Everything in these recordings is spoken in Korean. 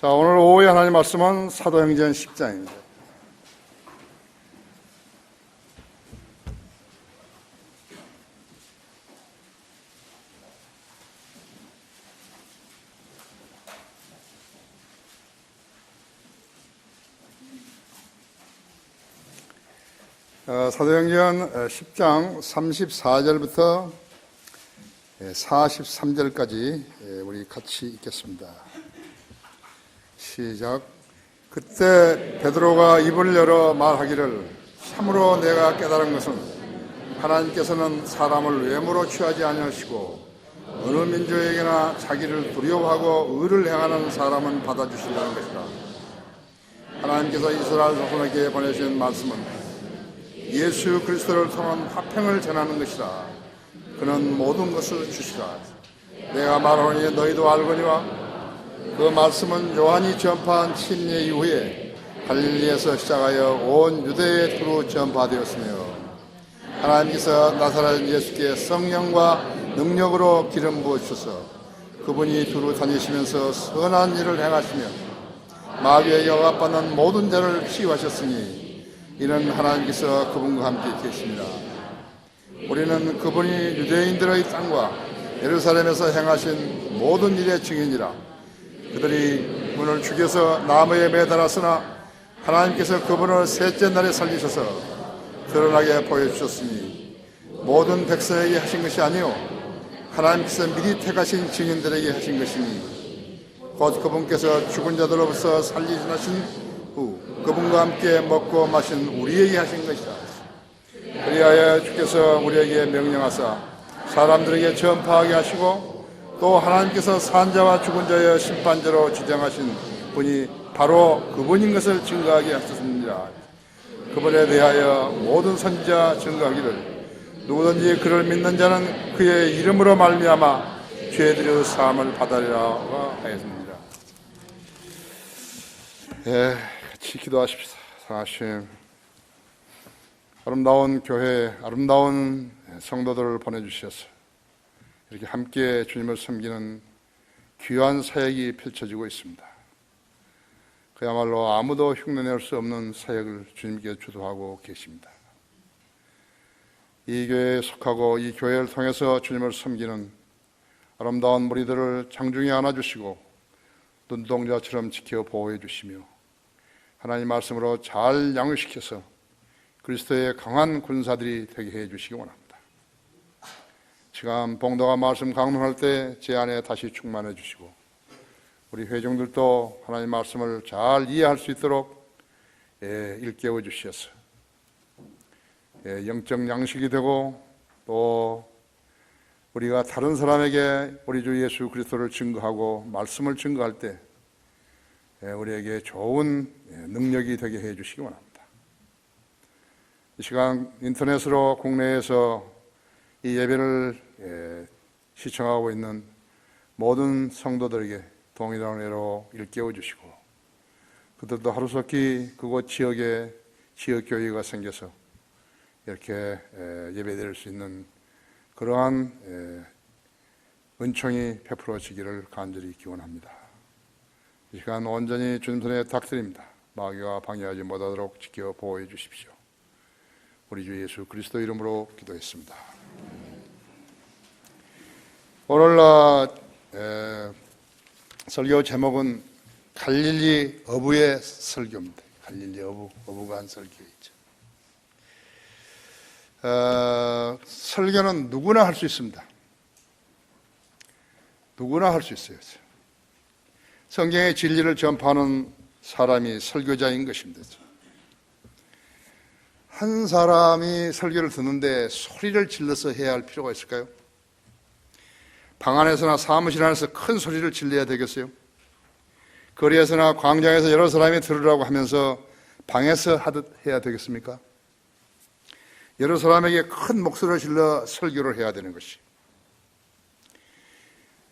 자, 오늘 오후에 하나님 말씀은 사도행전 10장입니다. 사도행전 10장 34절부터 43절까지 우리 같이 읽겠습니다. 시작. 그때 베드로가 입을 열어 말하기를 참으로 내가 깨달은 것은 하나님께서는 사람을 외모로 취하지 아니하시고 어느 민족에게나 자기를 두려워하고 의를 행하는 사람은 받아주신다는 것이다. 하나님께서 이스라엘 자손에게 보내신 말씀은 예수 그리스도를 통한 화평을 전하는 것이라. 그는 모든 것을 주시라. 내가 말하노니 너희도 알거니와 그 말씀은 요한이 전파한 침례 이후에 갈릴리에서 시작하여 온 유대에 두루 전파되었으며 하나님께서 나사렛 예수께 성령과 능력으로 기름 부으셔서 그분이 두루 다니시면서 선한 일을 행하시며 마귀에게 억압받는 모든 자를 치유하셨으니 이는 하나님께서 그분과 함께 계십니다. 우리는 그분이 유대인들의 땅과 예루살렘에서 행하신 모든 일의 증인이라. 그들이 그분을 죽여서 나무에 매달았으나 하나님께서 그분을 셋째 날에 살리셔서 드러나게 보여주셨으니 모든 백성에게 하신 것이 아니요 하나님께서 미리 택하신 증인들에게 하신 것이니 곧 그분께서 죽은 자들로부터 살리신 후 그분과 함께 먹고 마신 우리에게 하신 것이다. 그리하여 주께서 우리에게 명령하사 사람들에게 전파하게 하시고 또 하나님께서 산자와 죽은 자의 심판자로 지정하신 분이 바로 그분인 것을 증거하게 하셨습니다. 그분에 대하여 모든 선지자 증거하기를 누구든지 그를 믿는 자는 그의 이름으로 말미암아 죄들의 사함을 받으리라 하였습니다. 같이 기도하십시다. 하나님, 아름다운 교회, 아름다운 성도들을 보내주셔서 이렇게 함께 주님을 섬기는 귀한 사역이 펼쳐지고 있습니다. 그야말로 아무도 흉내낼 수 없는 사역을 주님께 주도하고 계십니다. 이 교회에 속하고 이 교회를 통해서 주님을 섬기는 아름다운 무리들을 장중에 안아주시고 눈동자처럼 지켜 보호해 주시며 하나님 말씀으로 잘 양육시켜서 그리스도의 강한 군사들이 되게 해 주시기 원합니다. 시간 봉도가 말씀 강론할 때 제 안에 다시 충만해 주시고 우리 회중들도 하나님 말씀을 잘 이해할 수 있도록 일깨워 주셔서 영적 양식이 되고 또 우리가 다른 사람에게 우리 주 예수 그리스도를 증거하고 말씀을 증거할 때 우리에게 좋은 능력이 되게 해 주시기 원합니다. 이 시간 인터넷으로 국내에서 이 예배를 시청하고 있는 모든 성도들에게 동일한 은혜로 일깨워 주시고 그들도 하루속히 그곳 지역에 지역교회가 생겨서 이렇게 예배드릴 수 있는 그러한 은총이 베풀어지기를 간절히 기원합니다. 이 시간 온전히 주님 손에 닥드립니다. 마귀가 방해하지 못하도록 지켜 보호해 주십시오. 우리 주 예수 그리스도 이름으로 기도했습니다. 오늘날 설교 제목은 갈릴리 어부의 설교입니다. 갈릴리 어부가 한 설교이죠. 설교는 누구나 할 수 있습니다. 누구나 할 수 있어요. 성경의 진리를 전파하는 사람이 설교자인 것입니다. 한 사람이 설교를 듣는데 소리를 질러서 해야 할 필요가 있을까요? 방 안에서나 사무실 안에서 큰 소리를 질러야 되겠어요? 거리에서나 광장에서 여러 사람이 들으라고 하면서 방에서 하듯 해야 되겠습니까? 여러 사람에게 큰 목소리를 질러 설교를 해야 되는 것이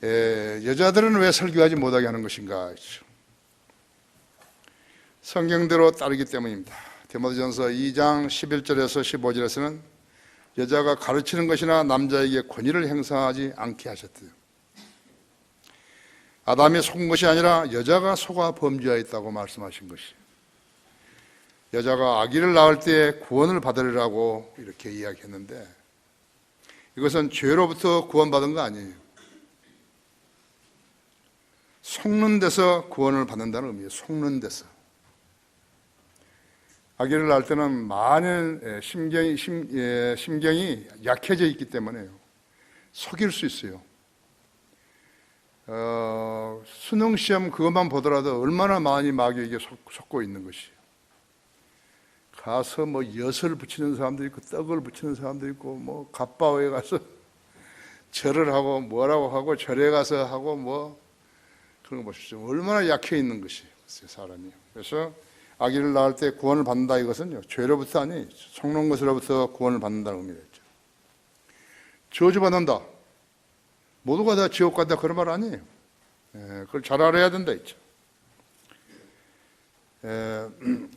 여자들은 왜 설교하지 못하게 하는 것인가? 성경대로 따르기 때문입니다. 디모데전서 2장 11절에서 15절에서는 여자가 가르치는 것이나 남자에게 권위를 행사하지 않게 하셨대요. 아담이 속은 것이 아니라 여자가 속아 범죄하였다고 말씀하신 것이에요. 여자가 아기를 낳을 때 구원을 받으리라고 이렇게 이야기했는데 이것은 죄로부터 구원받은 거 아니에요. 속는 데서 구원을 받는다는 의미예요. 속는 데서. 아기를 낳을 때는 많은 심경이 약해져 있기 때문에요. 속일 수 있어요. 수능시험 그것만 보더라도 얼마나 많이 마귀에게 속고 있는 것이에요. 가서 뭐 엿을 붙이는 사람도 있고 떡을 붙이는 사람도 있고 뭐 갓바오에 가서 절을 하고 뭐라고 하고 절에 가서 하고 뭐 그런 거 보십시오. 얼마나 약해 있는 것이 사람이. 그래서 아기를 낳을 때 구원을 받는다 이것은요 죄로부터 아니 속는 것으로부터 구원을 받는다는 의미겠죠. 저주받는다. 모두가 다 지옥 간다 그런 말 아니에요. 그걸 잘 알아야 된다 했죠.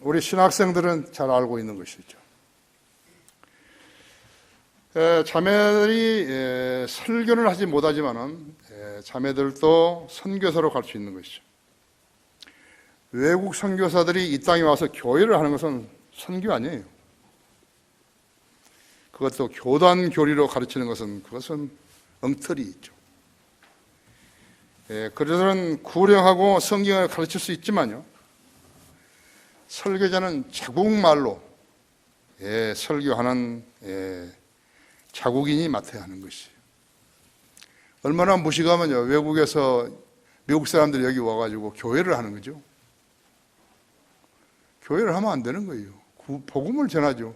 우리 신학생들은 잘 알고 있는 것이죠. 자매들이 설교를 하지 못하지만은 자매들도 선교사로 갈 수 있는 것이죠. 외국 선교사들이 이 땅에 와서 교회를 하는 것은 선교 아니에요. 그것도 교단 교리로 가르치는 것은 그것은 엉터리 있죠. 그들은 구령하고 성경을 가르칠 수 있지만요. 설교자는 자국말로 설교하는 자국인이 맡아야 하는 것이에요. 얼마나 무식하면요. 외국에서 미국 사람들이 여기 와가지고 교회를 하는 거죠. 교회를 하면 안 되는 거예요. 복음을 전하죠.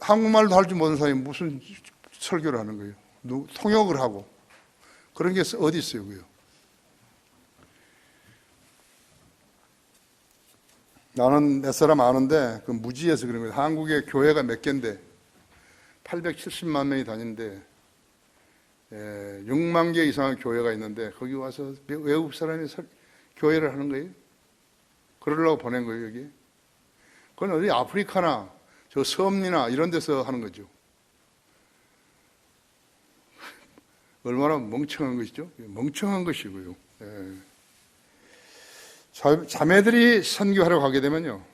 한국말도 할 줄 모르는 사람이 무슨 설교를 하는 거예요. 통역을 하고. 그런 게 어디 있어요, 그요? 나는 몇 사람 아는데, 그 무지에서 그런 거예요. 한국에 교회가 몇 개인데, 870만 명이 다니는데, 6만 개 이상의 교회가 있는데, 거기 와서 외국 사람이 교회를 하는 거예요? 그러려고 보낸 거예요, 여기? 그건 어디 아프리카나, 저 섬이나 이런 데서 하는 거죠. 얼마나 멍청한 것이죠? 멍청한 것이고요. 자매들이 선교하러 가게 되면요.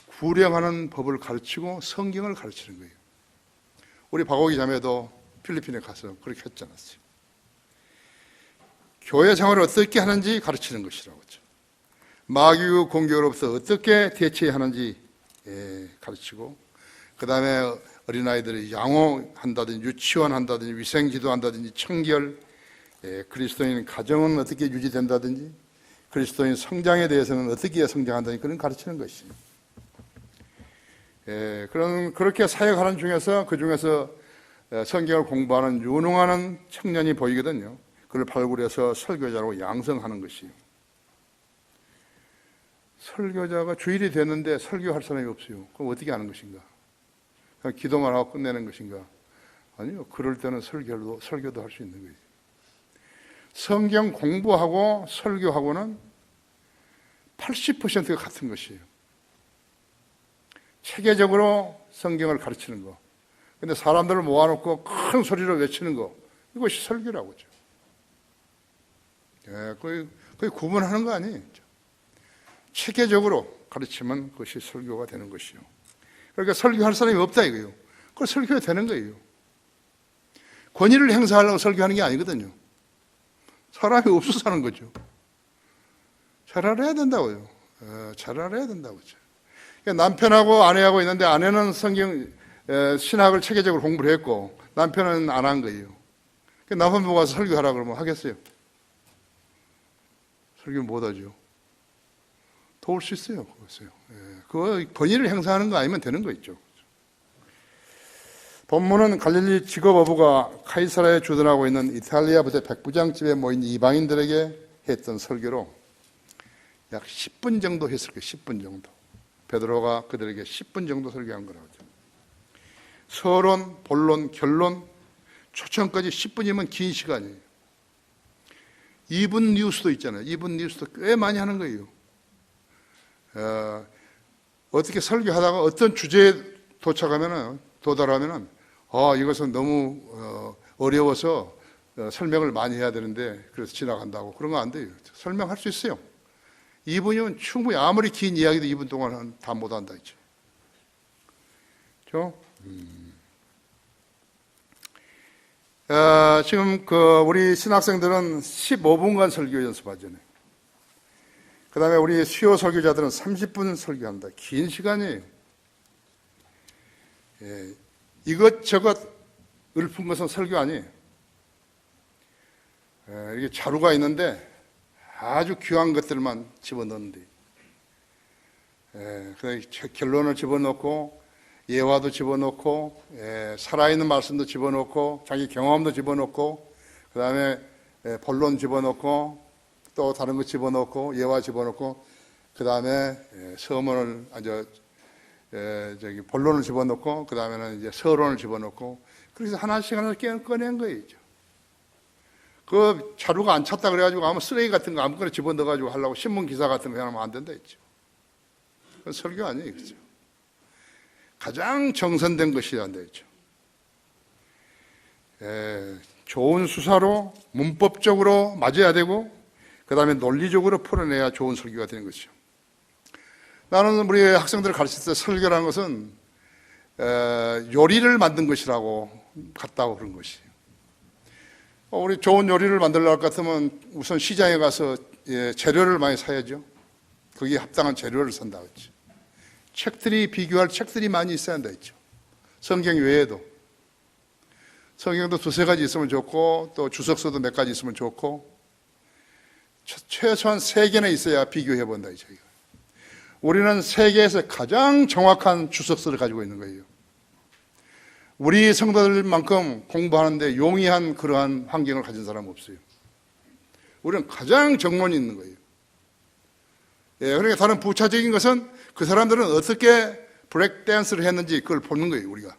구령하는 법을 가르치고 성경을 가르치는 거예요. 우리 박옥희 자매도 필리핀에 가서 그렇게 했지 않았어요. 교회 생활을 어떻게 하는지 가르치는 것이라고 했죠. 마귀의 공격으로부터 어떻게 대처해야 하는지 가르치고 그 다음에 어린아이들이 양호한다든지 유치원 한다든지 위생지도 한다든지 청결, 그리스도인 가정은 어떻게 유지된다든지 그리스도인 성장에 대해서는 어떻게 성장한다든지 그런 가르치는 것이에요. 그렇게 사역하는 중에서 그 중에서 성경을 공부하는 유능한 청년이 보이거든요. 그걸 발굴해서 설교자로 양성하는 것이에요. 설교자가 주일이 됐는데 설교할 사람이 없어요. 그럼 어떻게 하는 것인가? 그냥 기도만 하고 끝내는 것인가? 아니요. 그럴 때는 설교도 할 수 있는 거예요. 성경 공부하고 설교하고는 80%가 같은 것이에요. 체계적으로 성경을 가르치는 거. 근데 사람들을 모아놓고 큰 소리로 외치는 거. 이것이 설교라고 하죠. 거의 구분하는 거 아니에요. 체계적으로 가르치면 그것이 설교가 되는 것이요. 그러니까 설교할 사람이 없다 이거예요. 그걸 설교가 되는 거예요. 권위를 행사하려고 설교하는 게 아니거든요. 사람이 없어서 하는 거죠. 잘 알아야 된다고요. 잘 알아야 된다고 하죠. 남편하고 아내하고 있는데 아내는 성경 신학을 체계적으로 공부를 했고 남편은 안 한 거예요. 남편 보고 와서 설교하라 그러면 하겠어요? 설교 못 하죠. 도울 수 있어요. 그거 권위를 행사하는 거 아니면 되는 거 있죠. 본문은 갈릴리 직업 어부가 카이사라에 주둔하고 있는 이탈리아 부대 백부장집에 모인 이방인들에게 했던 설교로 약 10분 정도 했을 거예요. 10분 정도. 베드로가 그들에게 10분 정도 설교한 거라고 하죠. 서론, 본론, 결론, 초청까지 10분이면 긴 시간이에요. 2분 뉴스도 있잖아요. 2분 뉴스도 꽤 많이 하는 거예요. 어떻게 설교하다가 어떤 주제에 도달하면은 이것은 너무 어려워서 설명을 많이 해야 되는데 그래서 지나간다고 그런 거 안 돼요. 설명할 수 있어요. 2분이면 충분히 아무리 긴 이야기도 2분 동안은 다 못한다 했죠. 그렇죠? 지금 우리 신학생들은 15분간 설교 연습하잖아요. 그 다음에 우리 수요 설교자들은 30분 설교한다. 긴 시간이에요. 이것저것 읊은 것은 설교 아니에요. 이게 자루가 있는데 아주 귀한 것들만 집어넣는데, 결론을 집어넣고 예화도 집어넣고 살아있는 말씀도 집어넣고 자기 경험도 집어넣고 그 다음에 본론 집어넣고 또 다른 거 집어넣고 예화 집어넣고 그 다음에 서문을 본론을 집어넣고 그 다음에는 이제 서론을 집어넣고 그래서 하나씩 꺼낸 거예요. 그 자루가 안 찼다 그래가지고 아무 쓰레기 같은 거 아무거나 집어넣어가지고 하려고 신문 기사 같은 거 하면 안 된다 했죠. 그건 설교 아니에요, 그렇죠? 가장 정선된 것이어야 한다 했죠. 좋은 수사로 문법적으로 맞아야 되고 그 다음에 논리적으로 풀어내야 좋은 설교가 되는 것이죠. 나는 우리 학생들을 가르칠 때 설교라는 것은 요리를 만든 것이라고 같다고 그런 것이에요. 우리 좋은 요리를 만들려고 같으면 우선 시장에 가서 재료를 많이 사야죠. 거기에 합당한 재료를 산다 했죠. 책들이 비교할 책들이 많이 있어야 한다 했죠. 성경 외에도 성경도 2-3가지 있으면 좋고 또 주석서도 몇 가지 있으면 좋고 최소한 3개나 있어야 비교해 본다 했죠. 우리는 세계에서 가장 정확한 주석서를 가지고 있는 거예요. 우리 성도들만큼 공부하는데 용이한 그러한 환경을 가진 사람은 없어요. 우리는 가장 정론이 있는 거예요. 그러니까 다른 부차적인 것은 그 사람들은 어떻게 브레이크 댄스를 했는지 그걸 보는 거예요, 우리가.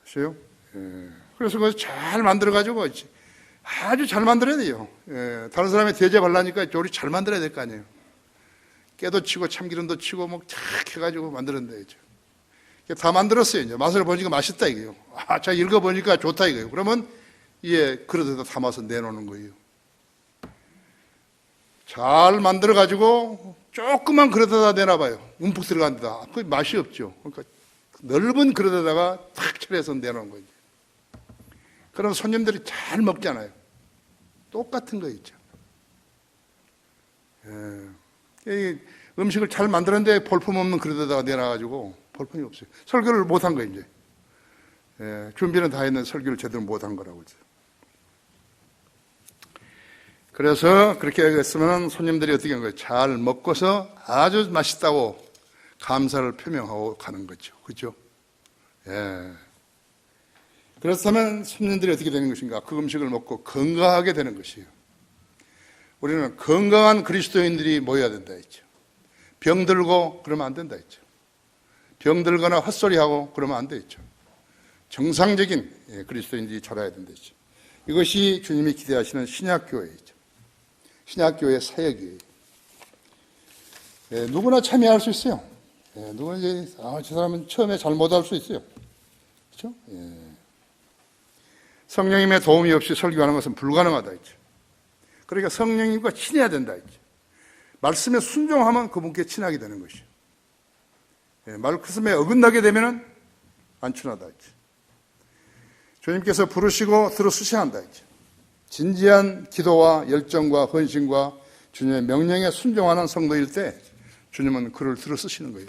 그렇죠? 그래서 그걸 잘 만들어가지고 아주 잘 만들어야 돼요. 다른 사람이 대접하려니까 요리 잘 만들어야 될 거 아니에요. 깨도 치고 참기름도 치고 뭐 착 해가지고 만들었는데 다 만들었어요. 이제 맛을 보니까 맛있다 이게요. 자 읽어보니까 좋다 이거예요. 그러면 그릇에다 담아서 내놓는 거예요. 잘 만들어가지고 조그만 그릇에다 내놔봐요. 움푹 들어간 데다. 그 맛이 없죠. 그러니까 넓은 그릇에다가 탁 차려서 내놓은 거예요. 그럼 손님들이 잘 먹잖아요. 똑같은 거 있죠. 음식을 잘 만들었는데 볼품없는 그릇에다가 내놔가지고 볼품이 없어요. 설교를 못한 거예요, 이제. 준비는 다 했는데 설교를 제대로 못한 거라고. 그래서 그렇게 했으면 손님들이 어떻게 한 거예요? 잘 먹고서 아주 맛있다고 감사를 표명하고 가는 거죠. 그죠? 그렇다면 손님들이 어떻게 되는 것인가? 그 음식을 먹고 건강하게 되는 것이에요. 우리는 건강한 그리스도인들이 모여야 된다 했죠. 병들고 그러면 안 된다 했죠. 병들거나 헛소리하고 그러면 안 되죠. 정상적인 그리스도인들이 자라야 된다 했죠. 이것이 주님이 기대하시는 신약교회이죠. 신약교회 사역이에요. 누구나 참여할 수 있어요. 누구나 저 사람은 처음에 잘 못할 수 있어요. 그렇죠? 성령님의 도움이 없이 설교하는 것은 불가능하다 했죠. 그러니까 성령님과 친해야 된다 했죠. 말씀에 순종하면 그분께 친하게 되는 것이죠. 말씀에 어긋나게 되면 안 친하다 했죠. 주님께서 부르시고 들어쓰셔야 한다 했죠. 진지한 기도와 열정과 헌신과 주님의 명령에 순종하는 성도일 때 주님은 그를 들어쓰시는 거예요.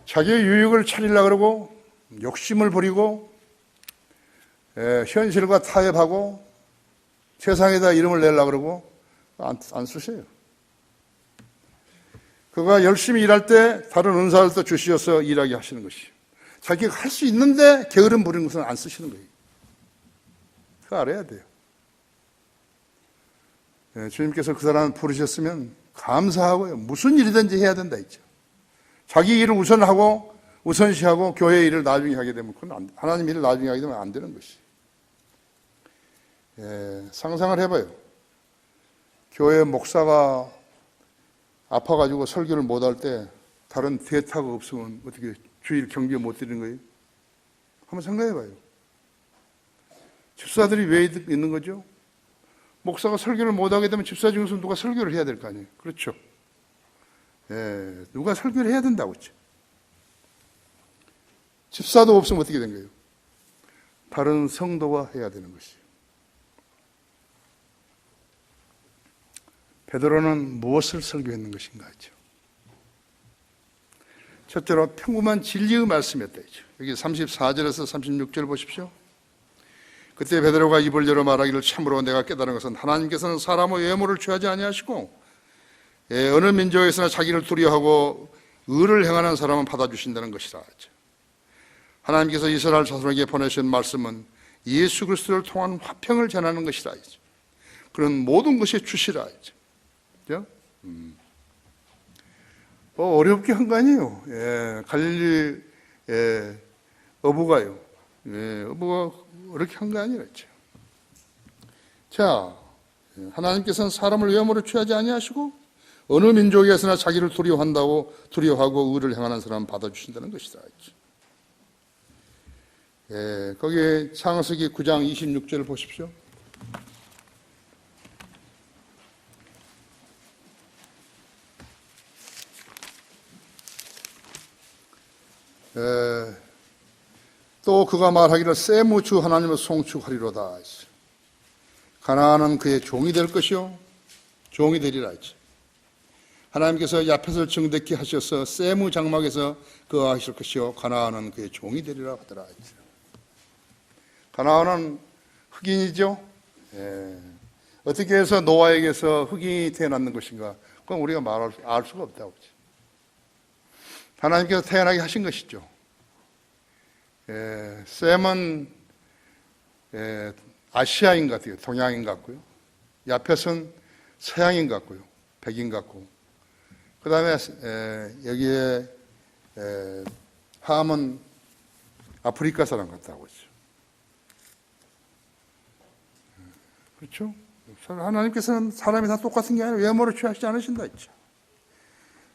자기의 유익을 차리려고 그러고 욕심을 부리고 현실과 타협하고 세상에다 이름을 내려고 그러고 안 쓰셔요. 그가 열심히 일할 때 다른 은사를 또 주시어서 일하게 하시는 것이에요. 자기가 할 수 있는데 게으름 부리는 것은 안 쓰시는 거예요. 그거 알아야 돼요. 주님께서 그 사람을 부르셨으면 감사하고요. 무슨 일이든지 해야 된다 했죠. 자기 일을 우선하고 우선시하고 교회 일을 나중에 하게 되면 그건 하나님 일을 나중에 하게 되면 안 되는 것이에요. 상상을 해봐요. 교회 목사가 아파가지고 설교를 못할 때 다른 대타가 없으면 어떻게 주일 경비 못 드리는 거예요? 한번 생각해봐요. 집사들이 왜 있는 거죠? 목사가 설교를 못하게 되면 집사 중에서 누가 설교를 해야 될 거 아니에요. 그렇죠? 예, 누가 설교를 해야 된다고 했죠. 집사도 없으면 어떻게 된 거예요? 다른 성도가 해야 되는 것이에요. 베드로는 무엇을 설교했는 것인가 하죠. 첫째로 평범한 진리의 말씀이었다 했죠. 여기 34절에서 36절 보십시오. 그때 베드로가 입을 열어 말하기를 참으로 내가 깨달은 것은 하나님께서는 사람의 외모를 취하지 아니하시고 어느 민족에서나 자기를 두려워하고 의를 행하는 사람은 받아주신다는 것이라 하죠. 하나님께서 이스라엘 자손에게 보내신 말씀은 예수 그리스도를 통한 화평을 전하는 것이라 하죠. 그런 모든 것이 주시라 하죠. 그죠? 어렵게 한 거 아니에요. 갈릴리 어부가요. 어부가 어렵게 한 거 아니랬죠. 자, 하나님께서는 사람을 외모로 취하지 아니하시고 어느 민족에서나 자기를 두려워하고 의를 행하는 사람은 받아주신다는 것이다. 거기 창세기 9장 26절을 보십시오. 또 그가 말하기를 셈의 주 하나님을 송축하리로다. 가나안은 그의 종이 될 것이요 종이 되리라 했지. 하나님께서 야펫을 정देख게 하셔서 셈의 장막에서 거하실 것이요 가나안은 그의 종이 되리라 하더라 했지. 가나안은 흑인이죠. 어떻게 해서 노아에게서 흑인이 태어났는 것인가? 그건 우리가 알 수가 없다고. 하나님께서 태어나게 하신 것이죠. 셈은 아시아인 같아요. 동양인 같고요. 야펫은 서양인 같고요. 백인 같고. 그 다음에 여기에 함은 아프리카 사람 같다고 했죠. 그렇죠? 하나님께서는 사람이 다 똑같은 게 아니라 외모를 취하시지 않으신다 했죠.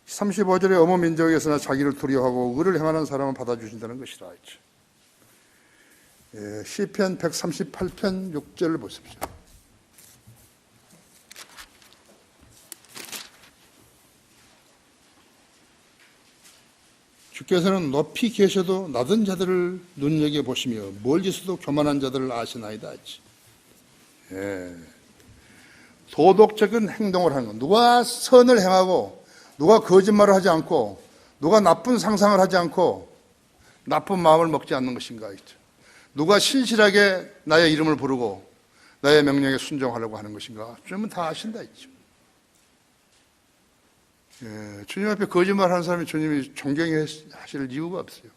35절에 어느 민족에서나 자기를 두려워하고 의를 행하는 사람은 받아주신다는 것이라 했죠. 시편 138편 6절을 보십시오. 주께서는 높이 계셔도 낮은 자들을 눈여겨보시며 멀리서도 교만한 자들을 아시나이다 했지. 도덕적인 행동을 하는 것. 누가 선을 행하고 누가 거짓말을 하지 않고 누가 나쁜 상상을 하지 않고 나쁜 마음을 먹지 않는 것인가 했죠. 누가 신실하게 나의 이름을 부르고 나의 명령에 순종하려고 하는 것인가. 주님은 다 아신다 했죠. 주님 앞에 거짓말하는 사람이 주님이 존경하실 이유가 없어요.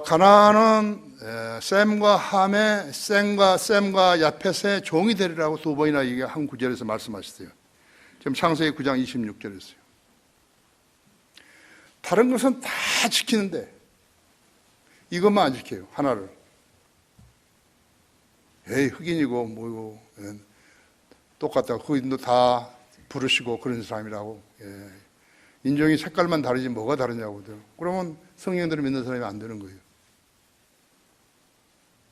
가나안은 셈과 야펫의 종이 되리라고 두 번이나 이게 한 구절에서 말씀하셨어요. 지금 창세기 9장 26절에서요. 다른 것은 다 지키는데 이것만 안 지켜요. 하나를. 흑인이고 뭐고 똑같다. 흑인도 다 부르시고 그런 사람이라고. 인종이 색깔만 다르지 뭐가 다르냐고. 그러면 성령들을 믿는 사람이 안 되는 거예요.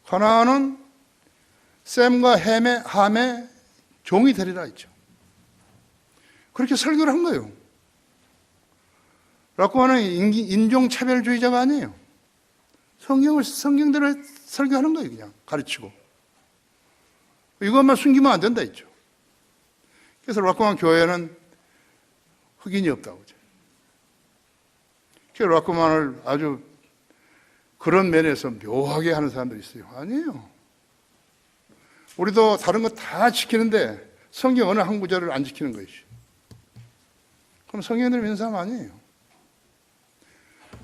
가나안은 셈과 함의 종이 되리라 했죠. 그렇게 설교를 한 거예요. 라코아는 인종차별주의자가 아니에요. 성경대로 설교하는 거예요. 그냥 가르치고. 이것만 숨기면 안 된다 했죠. 그래서 라코아 교회는 흑인이 없다고 하죠. 그래서 라코아를 아주 그런 면에서 묘하게 하는 사람들이 있어요. 아니에요. 우리도 다른 거 다 지키는데 성경 어느 한 구절을 안 지키는 것이죠. 그럼 성경을 믿는 사람 아니에요.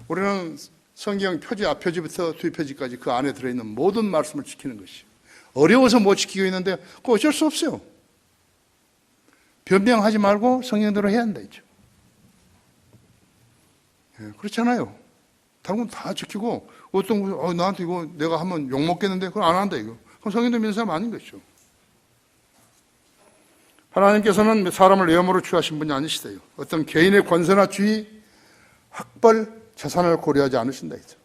우리는 성경 표지 앞표지부터 뒷표지까지 그 안에 들어있는 모든 말씀을 지키는 것이에요. 어려워서 못 지키고 있는데 그거 어쩔 수 없어요. 변명하지 말고 성경대로 해야 한다 했죠. 그렇잖아요. 다른 건 다 지키고 어떤 거 나한테 이거 내가 하면 욕 먹겠는데 그걸 안 한다 이거. 그럼 성경대로 믿는 사람 아닌 것이죠. 하나님께서는 사람을 외모로 취하신 분이 아니시대요. 어떤 개인의 권세나 주의, 학벌, 재산을 고려하지 않으신다 했죠.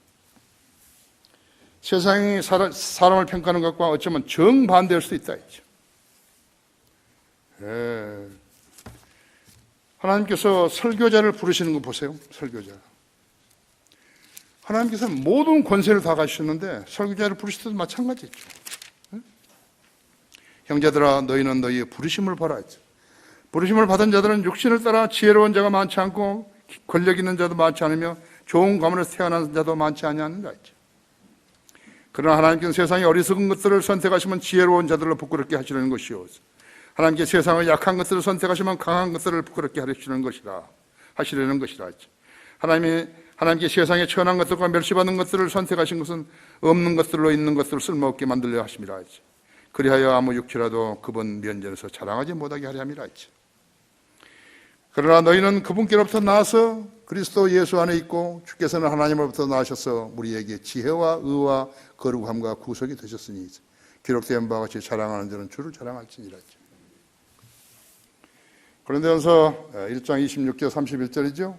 세상이 사람을 평가하는 것과 어쩌면 정반대할 수도 있다 했죠. 하나님께서 설교자를 부르시는 거 보세요. 설교자. 하나님께서는 모든 권세를 다 가지셨는데 설교자를 부르실 때도 마찬가지죠. 형제들아 너희는 너희의 부르심을 봐라 했죠. 부르심을 받은 자들은 육신을 따라 지혜로운 자가 많지 않고 권력 있는 자도 많지 않으며 좋은 가문에서 태어난 자도 많지 아니하는가 했죠. 그러나 하나님께서 세상의 어리석은 것들을 선택하시면 지혜로운 자들로 부끄럽게 하시려는 것이요, 하나님께 세상의 약한 것들을 선택하시면 강한 것들을 부끄럽게 하시려는 것이라 했죠. 하나님께 세상의 천한 것들과 멸시받는 것들을 선택하신 것은 없는 것들로 있는 것들을 쓸모없게 만들려 하심이라 했죠. 그리하여 아무 육체라도 그분 면전에서 자랑하지 못하게 하려 함이라 했죠. 그러나 너희는 그분께로부터 나와서 그리스도 예수 안에 있고 주께서는 하나님으로부터 나오셔서 우리에게 지혜와 의와 거룩함과 구속이 되셨으니 기록된 바와 같이 자랑하는 자는 주를 자랑할지니라 했죠. 고린도전서 1장 26절 31절이죠.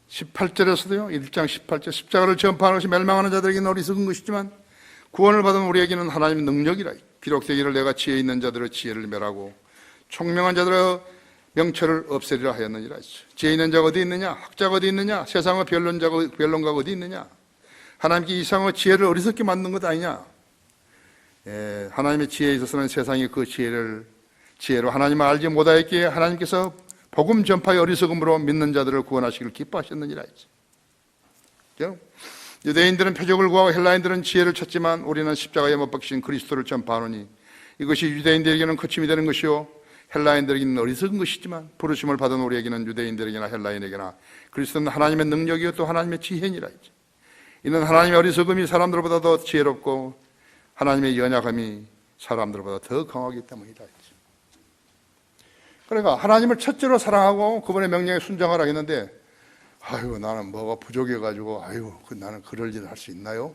18절에서도요. 1장 18절 십자가를 전파하는 것이 멸망하는 자들에게는 어리석은 것이지만 구원을 받은 우리에게는 하나님의 능력이라. 기록되기를 내가 지혜 있는 자들의 지혜를 멸하고 총명한 자들의 명철을 없애리라 하였느니라. 지혜 있는 자가 어디 있느냐? 학자가 어디 있느냐? 세상의 변론가가 어디 있느냐? 하나님께 이상의 지혜를 어리석게 만든 것 아니냐? 하나님의 지혜에 있어서는 세상이 그 지혜로 하나님을 알지 못하였기에 하나님께서 복음 전파의 어리석음으로 믿는 자들을 구원하시기를 기뻐하셨느니라 했죠. 유대인들은 표적을 구하고 헬라인들은 지혜를 찾지만 우리는 십자가에 못 박히신 그리스도를 전파하노니 이것이 유대인들에게는 거침이 되는 것이요 헬라인들에게는 어리석은 것이지만 부르심을 받은 우리에게는 유대인들에게나 헬라인에게나 그리스도는 하나님의 능력이요 또 하나님의 지혜니라 했죠. 이는 하나님의 어리석음이 사람들보다 더 지혜롭고 하나님의 연약함이 사람들보다 더 강하기 때문이다 했죠. 그러니까 하나님을 첫째로 사랑하고 그분의 명령에 순종하라 했는데 아유 나는 뭐가 부족해가지고 아유 나는 그럴 일을 할 수 있나요?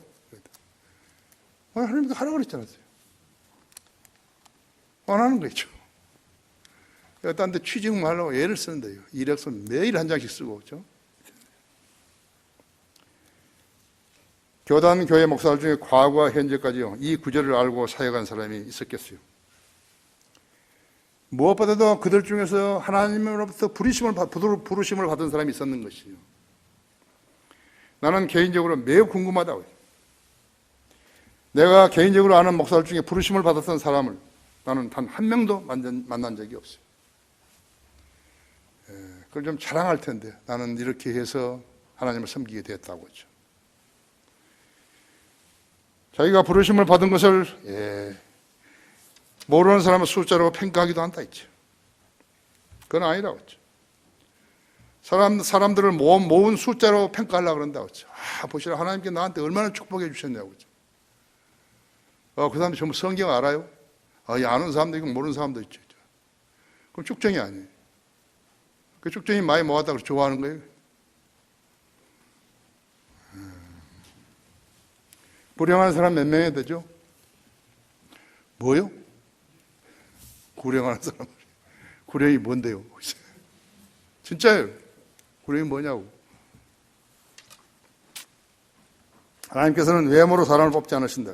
하나님도 하라고 그랬잖아요. 안 하는 거죠. 딴 데 취직을 하려고 애를 쓰는데요. 이력서 매일 한 장씩 쓰고 그렇죠? 교단 교회 목사들 중에 과거와 현재까지요 이 구절을 알고 사역한 사람이 있었겠어요? 무엇보다도 그들 중에서 하나님으로부터 부르심을 받은 사람이 있었는 것이요. 나는 개인적으로 매우 궁금하다고요. 내가 개인적으로 아는 목사들 중에 부르심을 받았던 사람을 나는 단 한 명도 만난 적이 없어요. 그걸 좀 자랑할 텐데 나는 이렇게 해서 하나님을 섬기게 됐다고 하죠. 자기가 부르심을 받은 것을 모르는 사람은 숫자로 평가하기도 한다 했죠. 그건 아니라고 했죠. 사람들을 모은 숫자로 평가하려고 그런다고 했죠. 보시라 하나님께 나한테 얼마나 축복해 주셨냐고 했죠. 그 사람들 전부 성경 알아요? 아는 사람도 있고 모르는 사람도 있죠. 그럼 축정이 아니에요. 그 축정이 많이 모았다고 좋아하는 거예요. 불행한 사람 몇 명이 되죠? 뭐요? 구령하는 사람. 구령이 뭔데요? 진짜예요. 구령이 뭐냐고. 하나님께서는 외모로 사람을 뽑지 않으신다.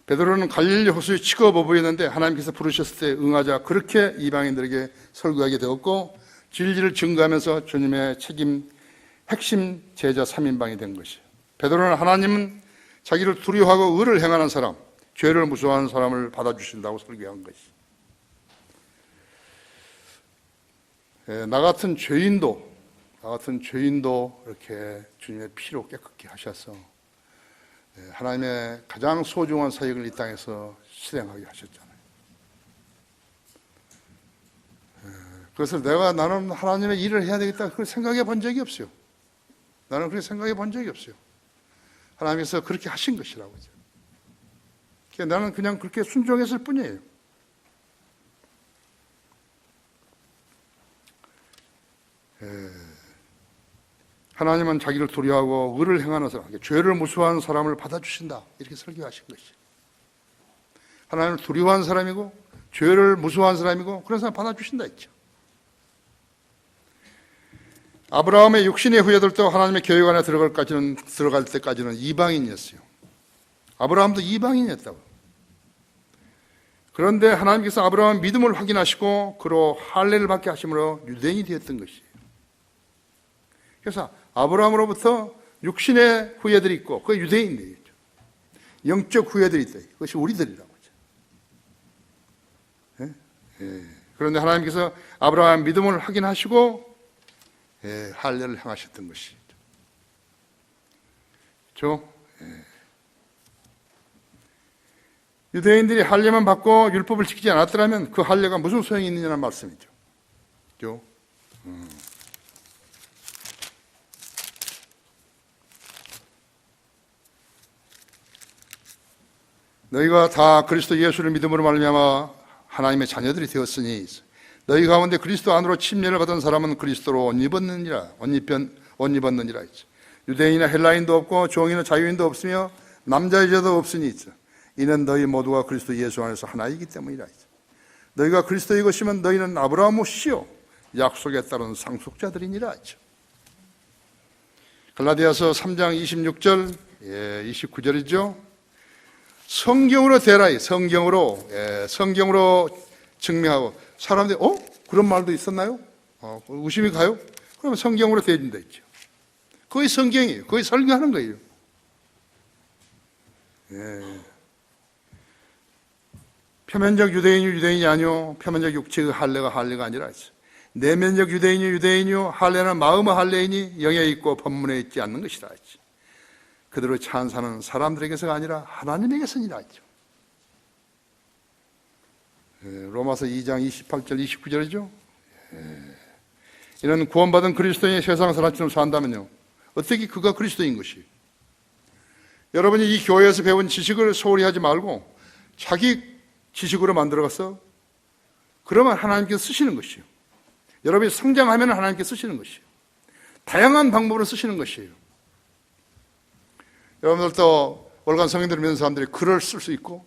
베드로는 갈릴리 호수에 치고 버부였는데 하나님께서 부르셨을 때 응하자 그렇게 이방인들에게 설교하게 되었고 진리를 증거하면서 주님의 핵심 제자 3인방이 된 것이에요. 베드로는 하나님은 자기를 두려워하고 의를 행하는 사람, 죄를 무서워하는 사람을 받아주신다고 설교한 것이에요. 나 같은 죄인도 이렇게 주님의 피로 깨끗게 하셔서 하나님의 가장 소중한 사역을 이 땅에서 실행하게 하셨잖아요. 그래서 나는 하나님의 일을 해야 되겠다 그걸 생각해 본 적이 없어요. 나는 그렇게 생각해 본 적이 없어요. 하나님께서 그렇게 하신 것이라고. 나는 그냥 그렇게 순종했을 뿐이에요. 하나님은 자기를 두려워하고 의를 행하는 사람, 죄를 무서워하는 사람을 받아주신다. 이렇게 설교하신 것이에요. 하나님을 두려워하는 사람이고 죄를 무서워하는 사람이고 그런 사람 받아주신다 했죠. 아브라함의 육신의 후예들도 하나님의 교회 안에 들어갈 때까지는 이방인이었어요. 아브라함도 이방인이었다고. 그런데 하나님께서 아브라함의 믿음을 확인하시고 그로 할례를 받게 하심으로 유대인이 되었던 것이에요. 그래서 아브라함으로부터 육신의 후예들이 있고 그 유대인들이죠. 영적 후예들이 있다. 그것이 우리들이라고 하죠. 그런데 하나님께서 아브라함의 믿음을 확인하시고 할례를 행하셨던 것이죠. 그렇죠? 유대인들이 할례만 받고 율법을 지키지 않았더라면 그 할례가 무슨 소용이 있느냐는 말씀이죠. 그렇죠? 너희가 다 그리스도 예수를 믿음으로 말미암아 하나님의 자녀들이 되었으니 너희 가운데 그리스도 안으로 침례를 받은 사람은 그리스도로 옷 입었느니라 했죠. 유대인이나 헬라인도 없고 종이나 자유인도 없으며 남자 여자도 없으니 있죠. 이는 너희 모두가 그리스도 예수 안에서 하나이기 때문이라 했죠. 너희가 그리스도의 것이면 너희는 아브라함의 씨요 약속에 따른 상속자들이니라 했죠. 갈라디아서 3장 26절 29절이죠. 성경으로 대라이 성경으로 증명하고 사람들이 그런 말도 있었나요? 의심이 가요? 그러면 성경으로 대준다 했죠. 그게 성경이에요. 그게 설교하는 거예요. 표면적 유대인이 유대인이 아니요 표면적 육체의 할례가 아니라 했어요. 내면적 유대인이 유대인이요 할례는 마음의 할례이니 영에 있고 법문에 있지 않는 것이라 했지. 그대로 찬사는 사람들에게서가 아니라 하나님에게서니라 했죠. 로마서 2장 28절 29절이죠. 이는 구원받은 그리스도인이 세상 사람처럼 산다면요 어떻게 그가 그리스도인 것이? 여러분이 이 교회에서 배운 지식을 소홀히 하지 말고 자기 지식으로 만들어가서 그러면 하나님께서 쓰시는 것이에요. 여러분이 성장하면 하나님께서 쓰시는 것이에요. 다양한 방법으로 쓰시는 것이에요. 여러분들도 월간 성경들을 믿는 사람들이 글을 쓸 수 있고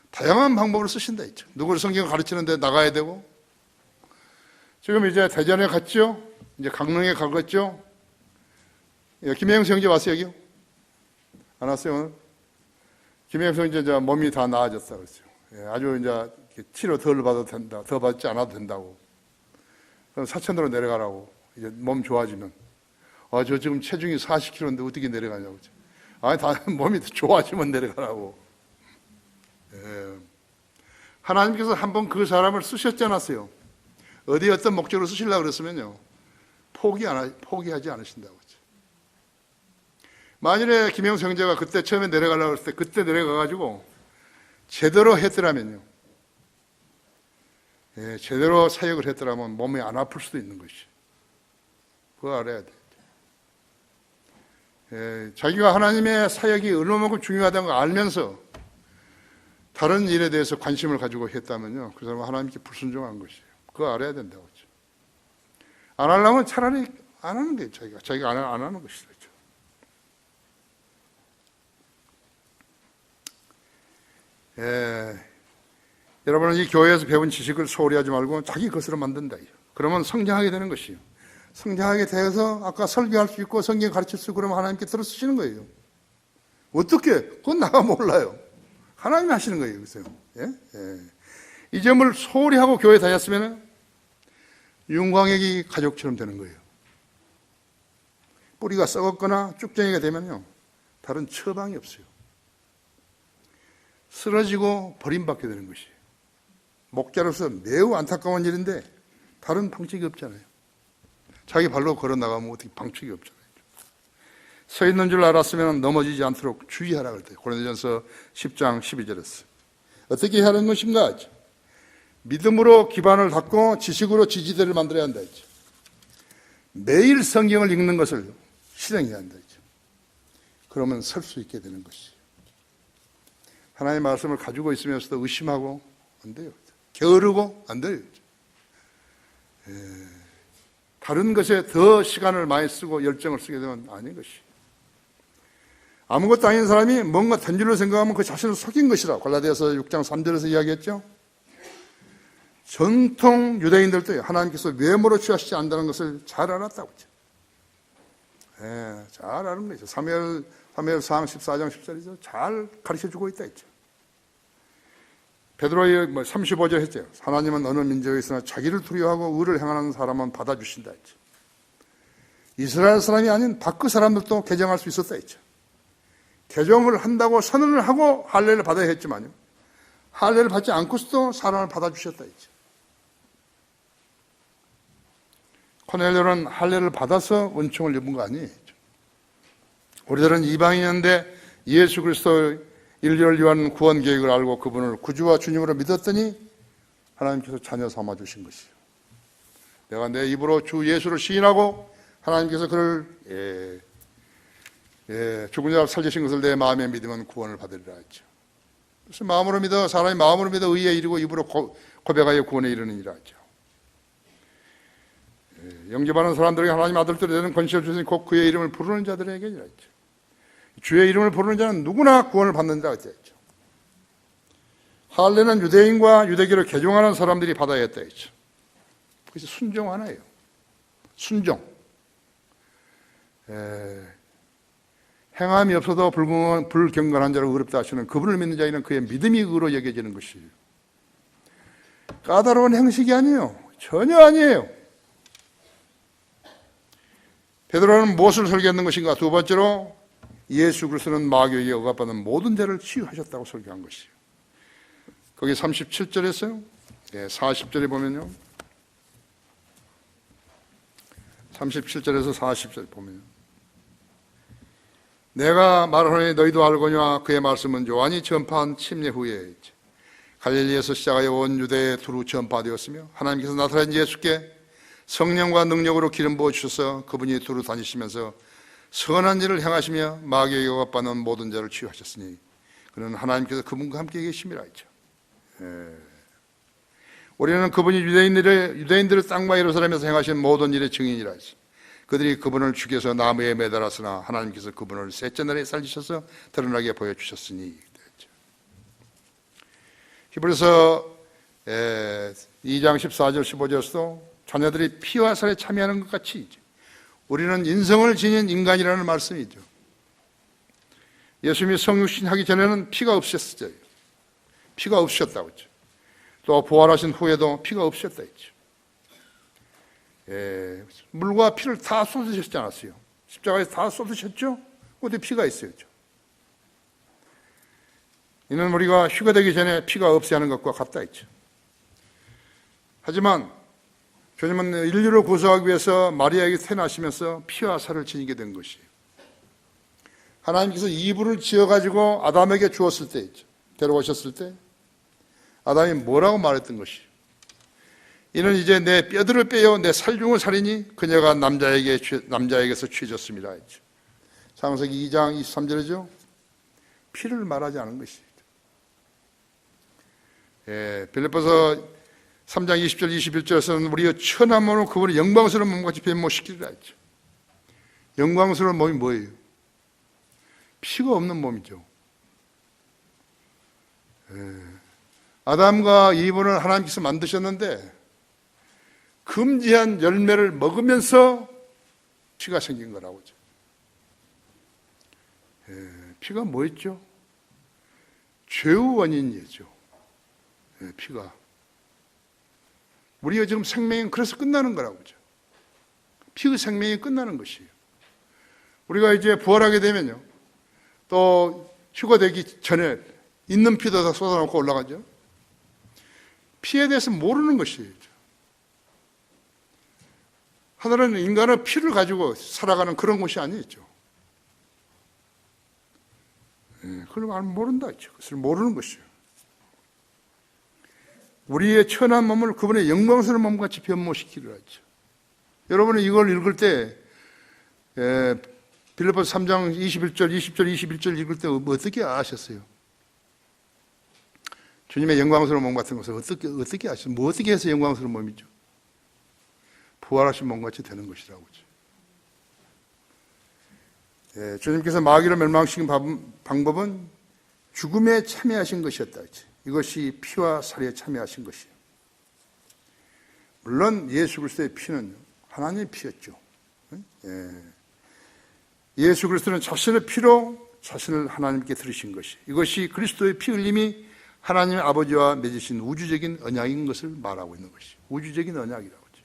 다양한 방법으로 쓰신다 했죠. 누구를 성경을 가르치는데 나가야 되고 지금 이제 대전에 갔죠. 이제 강릉에 가겠죠. 김혜영 성지 왔어요 여기요? 안 왔어요 오늘? 김혜영 성지 이제 몸이 다 나아졌다 그랬어요. 아주 이제 치료 덜 받아도 된다. 더 받지 않아도 된다고. 그럼 사천도로 내려가라고. 이제 몸 좋아지면. 저 지금 체중이 40kg인데 어떻게 내려가냐고. 아니, 다 몸이 좋아지면 내려가라고. 하나님께서 한번 그 사람을 쓰셨지 않았어요? 어디 어떤 목적으로 쓰시려고 그랬으면요. 포기하지 않으신다고. 만일에 김영수 형제가 그때 처음에 내려가려고 했을 때 그때 내려가가지고 제대로 했더라면요. 제대로 사역을 했더라면 몸이 안 아플 수도 있는 것이. 그거 알아야 돼. 자기가 하나님의 사역이 얼마만큼 중요하다는 걸 알면서 다른 일에 대해서 관심을 가지고 했다면요. 그 사람은 하나님께 불순종한 것이에요. 그거 알아야 된다고. 안 하려면 차라리 안 하는 게 자기가 안 하는 것이죠. 여러분은 이 교회에서 배운 지식을 소홀히 하지 말고 자기 것으로 만든다. 그러면 성장하게 되는 것이에요. 성장하게 되어서 아까 설교할 수 있고 성경 가르칠 수 있고 그러면 하나님께 들어 쓰시는 거예요. 어떻게? 그건 나가 몰라요. 하나님이 하시는 거예요. 그래서 이 점을 소홀히 하고 교회 다녔으면 윤광혁이 가족처럼 되는 거예요. 뿌리가 썩었거나 쭉정이가 되면요 다른 처방이 없어요. 쓰러지고 버림받게 되는 것이에요. 목자로서 매우 안타까운 일인데 다른 방책이 없잖아요. 자기 발로 걸어 나가면 어떻게 방책이 없잖아요. 서 있는 줄 알았으면 넘어지지 않도록 주의하라 그랬대요. 고린도전서 10장 12절에서 어떻게 하는 것인가? 믿음으로 기반을 닦고 지식으로 지지대를 만들어야 한다 했죠. 매일 성경을 읽는 것을 실행해야 한다 했죠. 그러면 설 수 있게 되는 것이에요. 하나님의 말씀을 가지고 있으면서도 의심하고 안 돼요. 게으르고 안 돼요. 다른 것에 더 시간을 많이 쓰고 열정을 쓰게 되면 아닌 것이. 아무것도 아닌 사람이 뭔가 된 줄로 생각하면 그 자신을 속인 것이라 갈라디아서 6장 3절에서 이야기했죠. 전통 유대인들도 하나님께서 외모로 취하시지 않는다는 것을 잘 알았다고 했죠. 잘 아는 거죠. 사무엘상 14장 10절이죠. 잘 가르쳐주고 있다 했죠. 베드로의 35절 했죠. 하나님은 어느 민족에 있으나 자기를 두려워하고 의를 행하는 사람은 받아주신다 했죠. 이스라엘 사람이 아닌 밖의 사람들도 개종할 수 있었다 했죠. 개종을 한다고 선언을 하고 할례를 받아야 했지만요, 할례를 받지 않고서도 사람을 받아주셨다 했죠. 코넬료는 할례를 받아서 은총을 입은 거 아니에요. 우리들은 이방인인데 예수 그리스도의 인류를 위한 구원 계획을 알고 그분을 구주와 주님으로 믿었더니 하나님께서 자녀 삼아 주신 것이에요. 내가 내 입으로 주 예수를 시인하고 하나님께서 그를 죽은 자 살리신 것을 내 마음에 믿으면 구원을 받으리라 했죠. 그래서 마음으로 믿어, 사람이 마음으로 믿어 의에 이르고 입으로 고백하여 구원에 이르느니라 했죠. 영접하는 사람들에게 하나님 아들들이 되는 권세를 주신 곧 그의 이름을 부르는 자들에게니라 했죠. 주의 이름을 부르는 자는 누구나 구원을 받는다 했죠. 할례는 유대인과 유대교를 개종하는 사람들이 받아야 했다 했죠. 그래서 순종 하나예요. 순종. 행함이 없어도 불경건한 자를 의롭다 하시는 그분을 믿는 자에는 그의 믿음이 의로 여겨지는 것이에요. 까다로운 행식이 아니에요. 전혀 아니에요. 베드로는 무엇을 설교했는 것인가? 두 번째로 예수 그리스도는 마귀에게 억압받는 모든 죄를 치유하셨다고 설교한 것이에요. 거기 37절에서요. 40절에 보면요. 37절에서 40절 보면요. 내가 말하노니 너희도 알거니와 그의 말씀은 요한이 전파한 침례 후에 갈릴리에서 시작하여 온 유대에 두루 전파되었으며 하나님께서 나타낸 예수께 성령과 능력으로 기름 부어주셔서 그분이 두루 다니시면서 선한 일을 행하시며 마귀에게 억압받는 모든 자를 치유하셨으니 그는 하나님께서 그분과 함께 계심이라 했죠. 우리는 그분이 유대인들의 땅과 예루살렘에서 행하신 모든 일의 증인이라 했죠. 그들이 그분을 죽여서 나무에 매달았으나 하나님께서 그분을 셋째 날에 살리셔서 드러나게 보여주셨으니. 히브리서 2장 14절 15절에서도 자녀들이 피와 살에 참여하는 것 같이 우리는 인성을 지닌 인간이라는 말씀이죠. 예수님이 성육신 하기 전에는 피가 없으셨어요. 피가 없으셨다고 했죠. 또 부활하신 후에도 피가 없으셨다 했죠. 물과 피를 다 쏟으셨지 않았어요. 십자가에 다 쏟으셨죠? 어디 피가 있어요. 이는 우리가 휴가되기 전에 피가 없어야 하는 것과 같다 했죠. 하지만 주님은 인류를 구속하기 위해서 마리아에게 태어나시면서 피와 살을 지니게 된 것이에요. 하나님께서 이불을 지어가지고 아담에게 주었을 때, 데려오셨을 때 아담이 뭐라고 말했던 것이에요? 이는 이제 내 뼈들을 빼어 내 살중을 살이니 그녀가 남자에게서 취해졌습니다 했죠. 창세기 2장 23절이죠. 피를 말하지 않은 것이죠. 빌립보서 3장 20절 21절에서는 우리의 천한 몸을 그분의 영광스러운 몸같이 변모시키리라 했죠. 영광스러운 몸이 뭐예요? 피가 없는 몸이죠. 아담과 이브를 하나님께서 만드셨는데 금지한 열매를 먹으면서 피가 생긴 거라고 하죠. 피가 뭐였죠? 죄의 원인이죠. 피가. 우리가 지금 생명이 그래서 끝나는 거라고 하죠. 피의 생명이 끝나는 것이에요. 우리가 이제 부활하게 되면요, 또 휴가되기 전에 있는 피도 다 쏟아놓고 올라가죠. 피에 대해서 모르는 것이에요. 하늘은 인간의 피를 가지고 살아가는 그런 곳이 아니죠. 그걸 모른다 했죠. 그것을 모르는 것이에요. 우리의 천한 몸을 그분의 영광스러운 몸같이 변모시키리라 했죠. 여러분은 이걸 읽을 때 빌립보서 3장 21절, 20절, 21절 읽을 때 어떻게 아셨어요? 주님의 영광스러운 몸 같은 것을 어떻게 아셨어요? 뭐 어떻게 해서 영광스러운 몸이죠? 부활하신 몸같이 되는 것이라고 하죠. 주님께서 마귀를 멸망시킨 방법은 죽음에 참여하신 것이었다 했죠. 이것이 피와 살에 참여하신 것이에요. 물론 예수 그리스도의 피는 하나님의 피였죠. 예수 그리스도는 자신의 피로 자신을 하나님께 드리신 것이, 이것이 그리스도의 피 흘림이 하나님 아버지와 맺으신 우주적인 언약인 것을 말하고 있는 것이, 우주적인 언약이라고 하죠.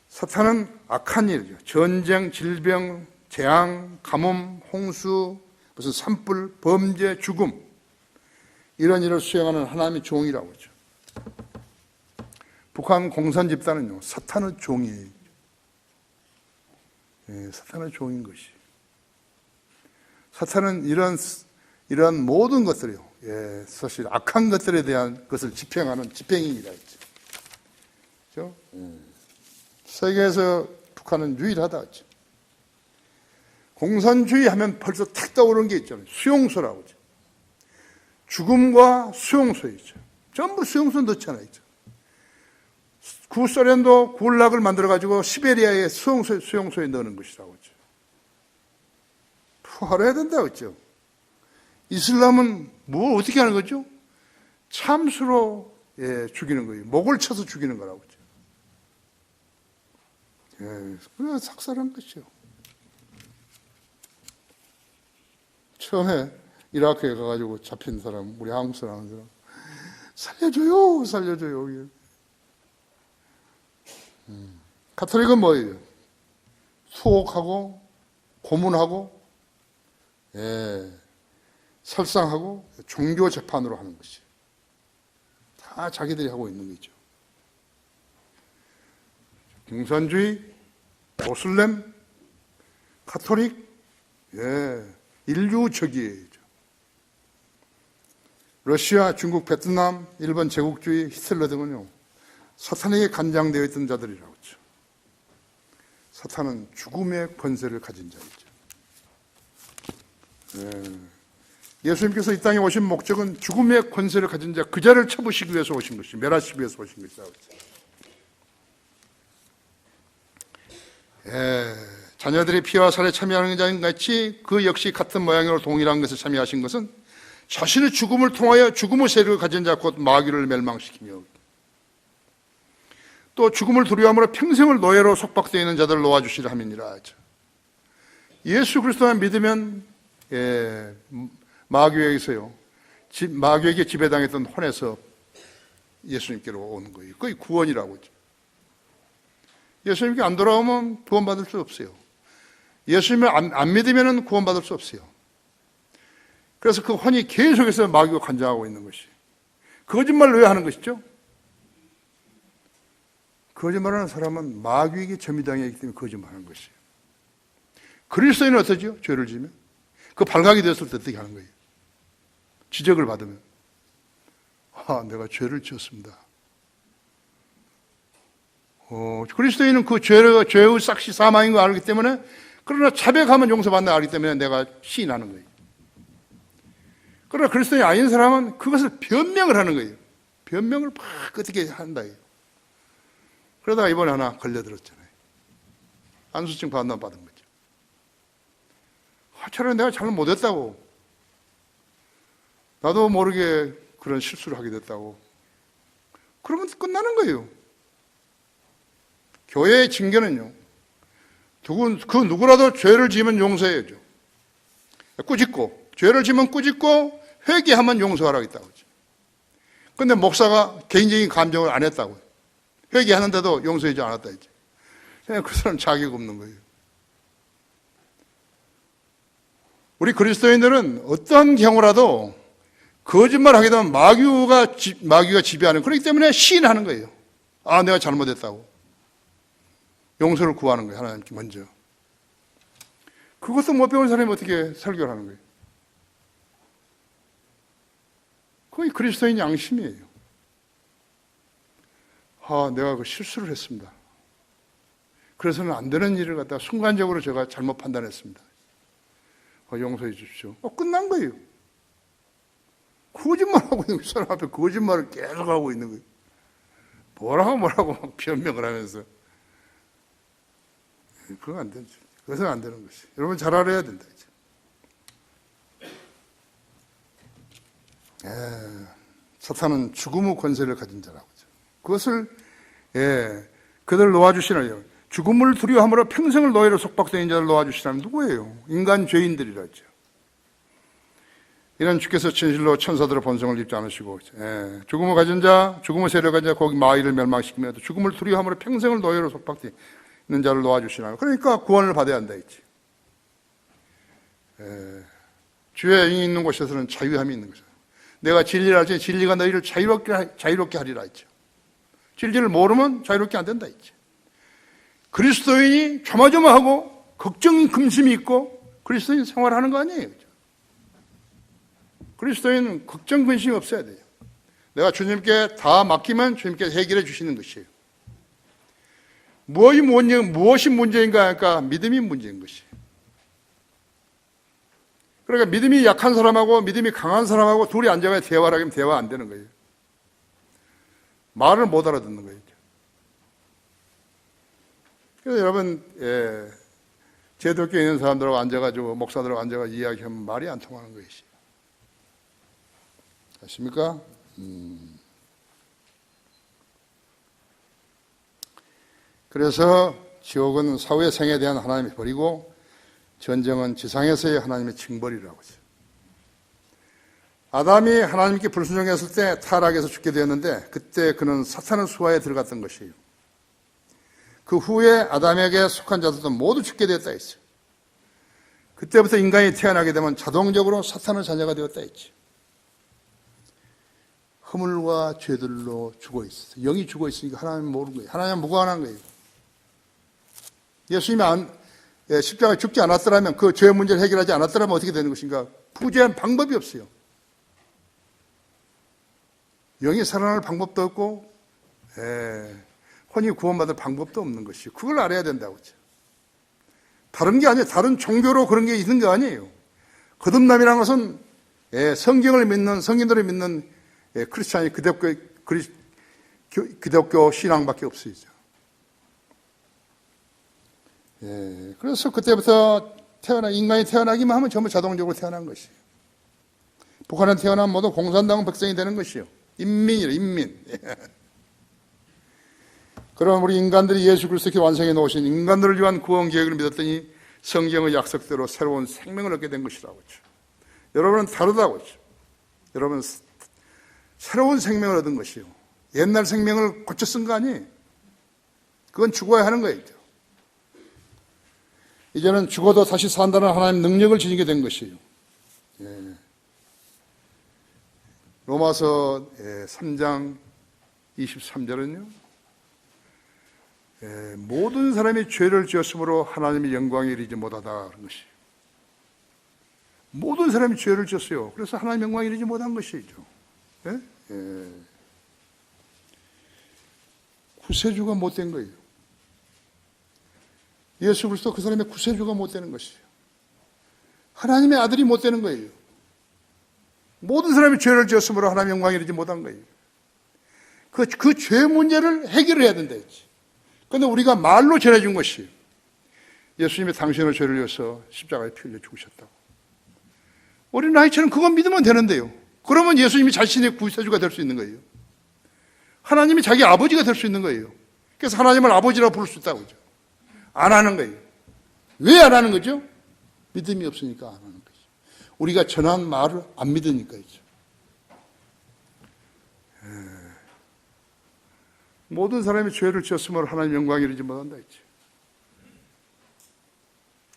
사탄은 악한 일이죠. 전쟁, 질병, 재앙, 가뭄, 홍수, 무슨 산불, 범죄, 죽음, 이런 일을 수행하는 하나님의 종이라고 하죠. 북한 공산 집단은요, 사탄의 종이에요. 사탄의 종인 것이. 사탄은 이런 모든 것들이요, 사실 악한 것들에 대한 것을 집행하는 집행인이라 했죠. 그렇죠? 세계에서 북한은 유일하다 했죠. 공산주의 하면 벌써 탁 떠오르는 게 있잖아요. 수용소라고 하죠. 죽음과 수용소이죠. 전부 수용소 넣잖아요. 구소련도 굴락을 만들어가지고 시베리아의 수용소에 넣는 것이라고 하죠. 부활해야 된다고 했죠. 이슬람은 뭘 어떻게 하는 거죠? 참수로 죽이는 거예요. 목을 쳐서 죽이는 거라고 하죠. 그래서 삭살한 것이죠. 처음에 이라크에 가가지고 잡힌 사람, 우리 한국 사람, 살려줘요, 살려줘요. 가톨릭은 뭐예요? 수옥하고, 고문하고, 설상하고, 종교 재판으로 하는 것이. 다 자기들이 하고 있는 거죠. 공산주의, 모슬렘, 가톨릭, 인류적이에요. 러시아, 중국, 베트남, 일본 제국주의, 히틀러 등은요, 사탄에게 간장되어 있던 자들이라고 하죠. 사탄은 죽음의 권세를 가진 자이죠. 예수님께서 이 땅에 오신 목적은 죽음의 권세를 가진 자, 그 자를 쳐부시기 위해서 오신 것이, 멸하시기 위해서 오신 것이라고 하죠. 자녀들이 피와 살에 참여하는 자인 같이 그 역시 같은 모양으로 동일한 것을 참여하신 것은 자신의 죽음을 통하여 죽음의 세력을 가진 자 곧 마귀를 멸망시키며 또 죽음을 두려워함으로 평생을 노예로 속박되어 있는 자들을 놓아주시려 함이니라 하죠. 예수 그리스도만 믿으면 마귀에게서요, 마귀에게 지배당했던 혼에서 예수님께로 오는 거예요. 그게 구원이라고 하죠. 예수님께 안 돌아오면 구원받을 수 없어요. 예수님을 안 믿으면 구원받을 수 없어요. 그래서 그 혼이 계속해서 마귀가 관장하고 있는 것이. 거짓말을 왜 하는 것이죠? 거짓말하는 사람은 마귀에게 점유당하기 때문에 거짓말하는 것이에요. 그리스도인은 어떠죠? 죄를 지면? 그 발각이 됐을 때 어떻게 하는 거예요? 지적을 받으면 내가 죄를 지었습니다. 그리스도인은 그 죄의 싹시 사망인 걸 알기 때문에, 그러나 자백하면 용서받는다 알기 때문에 내가 시인하는 거예요. 그러나 그리스도인이 아닌 사람은 그것을 변명을 하는 거예요. 변명을 막 어떻게 한다. 그러다가 이번에 하나 걸려들었잖아요. 안수증 받은 거죠. 차라리 내가 잘못 못했다고, 나도 모르게 그런 실수를 하게 됐다고, 그러면 끝나는 거예요. 교회의 징계는요, 그 누구라도 죄를 지으면 용서해야죠. 꾸짖고, 죄를 지으면 꾸짖고 회개하면 용서하라고 했다고 하죠. 그런데 목사가 개인적인 감정을 안 했다고, 회개하는데도 용서하지 않았다 했죠. 그 사람 자격 없는 거예요. 우리 그리스도인들은 어떤 경우라도 거짓말 하게 되면 마귀가 지배하는, 그렇기 때문에 시인하는 거예요. 내가 잘못했다고. 용서를 구하는 거예요. 하나님께 먼저. 그것도 못 배운 사람이 어떻게 설교를 하는 거예요? 그게 그리스도인 양심이에요. 내가 그 실수를 했습니다. 그래서는 안 되는 일을 갖다가 순간적으로 제가 잘못 판단했습니다. 용서해 주십시오. 끝난 거예요. 거짓말하고 있는 사람 앞에 거짓말을 계속하고 있는 거예요. 뭐라고 막 변명을 하면서. 그건 안 되죠. 그것은 안 되는 것이. 여러분 잘 알아야 된다. 사탄은 죽음의 권세를 가진 자라고 하죠. 그것을 그들을 놓아주시나요? 죽음을 두려워함으로 평생을 노예로 속박된 자를 놓아주시라면 누구예요? 인간 죄인들이라죠. 이런 주께서 진실로 천사들의 본성을 입지 않으시고 죽음을 가진 자, 죽음을 세력을 가진 자, 거기 마귀를 멸망시키며 죽음을 두려워함으로 평생을 노예로 속박되는 자를 놓아주시라면, 그러니까 구원을 받아야 한다 했지. 주의 영이 있는 곳에서는 자유함이 있는 것이다. 내가 진리를 알지 진리가 너희를 자유롭게 하리라 했죠. 진리를 모르면 자유롭게 안 된다 했지. 그리스도인이 조마조마하고 걱정, 근심이 있고 그리스도인 생활하는 거 아니에요. 그리스도인은 걱정, 근심이 없어야 돼요. 내가 주님께 다 맡기면 주님께서 해결해 주시는 것이에요. 무엇이 문제인가 하니까 믿음이 문제인 것이에요. 그러니까 믿음이 약한 사람하고 믿음이 강한 사람하고 둘이 앉아가 대화를 하면 대화 안 되는 거예요. 말을 못 알아듣는 거예요. 그래서 여러분, 제독교에 있는 사람들하고 앉아가지고, 목사들하고 앉아가 이야기하면 말이 안 통하는 것이에요. 아십니까? 그래서 지옥은 사후의 생에 대한 하나님의 벌이고 전쟁은 지상에서의 하나님의 징벌이라고 하죠. 아담이 하나님께 불순종했을 때 타락해서 죽게 되었는데 그때 그는 사탄의 수하에 들어갔던 것이에요. 그 후에 아담에게 속한 자들도 모두 죽게 되었다 했어요. 그때부터 인간이 태어나게 되면 자동적으로 사탄의 자녀가 되었다 했죠. 허물과 죄들로 죽어 있었어요. 영이 죽어 있으니까 하나님은 모르는 거예요. 하나님은 무관한 거예요. 예수님이 십자가에 죽지 않았더라면, 그 죄 문제를 해결하지 않았더라면 어떻게 되는 것인가? 부재한 방법이 없어요. 영이 살아날 방법도 없고 혼이 구원받을 방법도 없는 것이요. 그걸 알아야 된다고 하죠. 다른 게 아니에요. 다른 종교로 그런 게 있는 게 아니에요. 거듭남이라는 것은 성경을 믿는, 성인들을 믿는 크리스찬이 기독교 신앙밖에 없어요. 그래서 그때부터 인간이 태어나기만 하면 전부 자동적으로 태어난 것이에요. 북한은 태어나면 모두 공산당 백성이 되는 것이요. 인민이래, 인민. 그럼 우리 인간들이 예수 그리스도께 완성해 놓으신 인간들을 위한 구원 계획을 믿었더니 성경의 약속대로 새로운 생명을 얻게 된 것이라고 하죠. 여러분은 다르다고 하죠. 여러분은 새로운 생명을 얻은 것이요. 옛날 생명을 고쳐 쓴 거 아니에요. 그건 죽어야 하는 거예요. 이제는 죽어도 다시 산다는 하나님의 능력을 지니게 된 것이에요. 로마서 3장 23절은요. 모든 사람이 죄를 지었으므로 하나님의 영광에 이르지 못하다는 것이에요. 모든 사람이 죄를 지었어요. 그래서 하나님의 영광에 이르지 못한 것이죠. 구세주가 못된 거예요. 예수 그리스도 그 사람의 구세주가 못되는 것이에요. 하나님의 아들이 못되는 거예요. 모든 사람이 죄를 지었으므로 하나님의 영광에 이르지 못한 거예요. 그 죄 문제를 해결해야 된다 했지. 그런데 우리가 말로 전해준 것이 예수님이 당신의 죄를 위해서 십자가에 피 흘려 죽으셨다고. 어린 아이처럼 그건 믿으면 되는데요. 그러면 예수님이 자신의 구세주가 될 수 있는 거예요. 하나님이 자기 아버지가 될 수 있는 거예요. 그래서 하나님을 아버지라고 부를 수 있다고 하죠. 안 하는 거예요. 왜 안 하는 거죠? 믿음이 없으니까 안 하는 거죠. 우리가 전한 말을 안 믿으니까요. 모든 사람이 죄를 지었으므로 하나님 영광에 이르지 못한다 했지.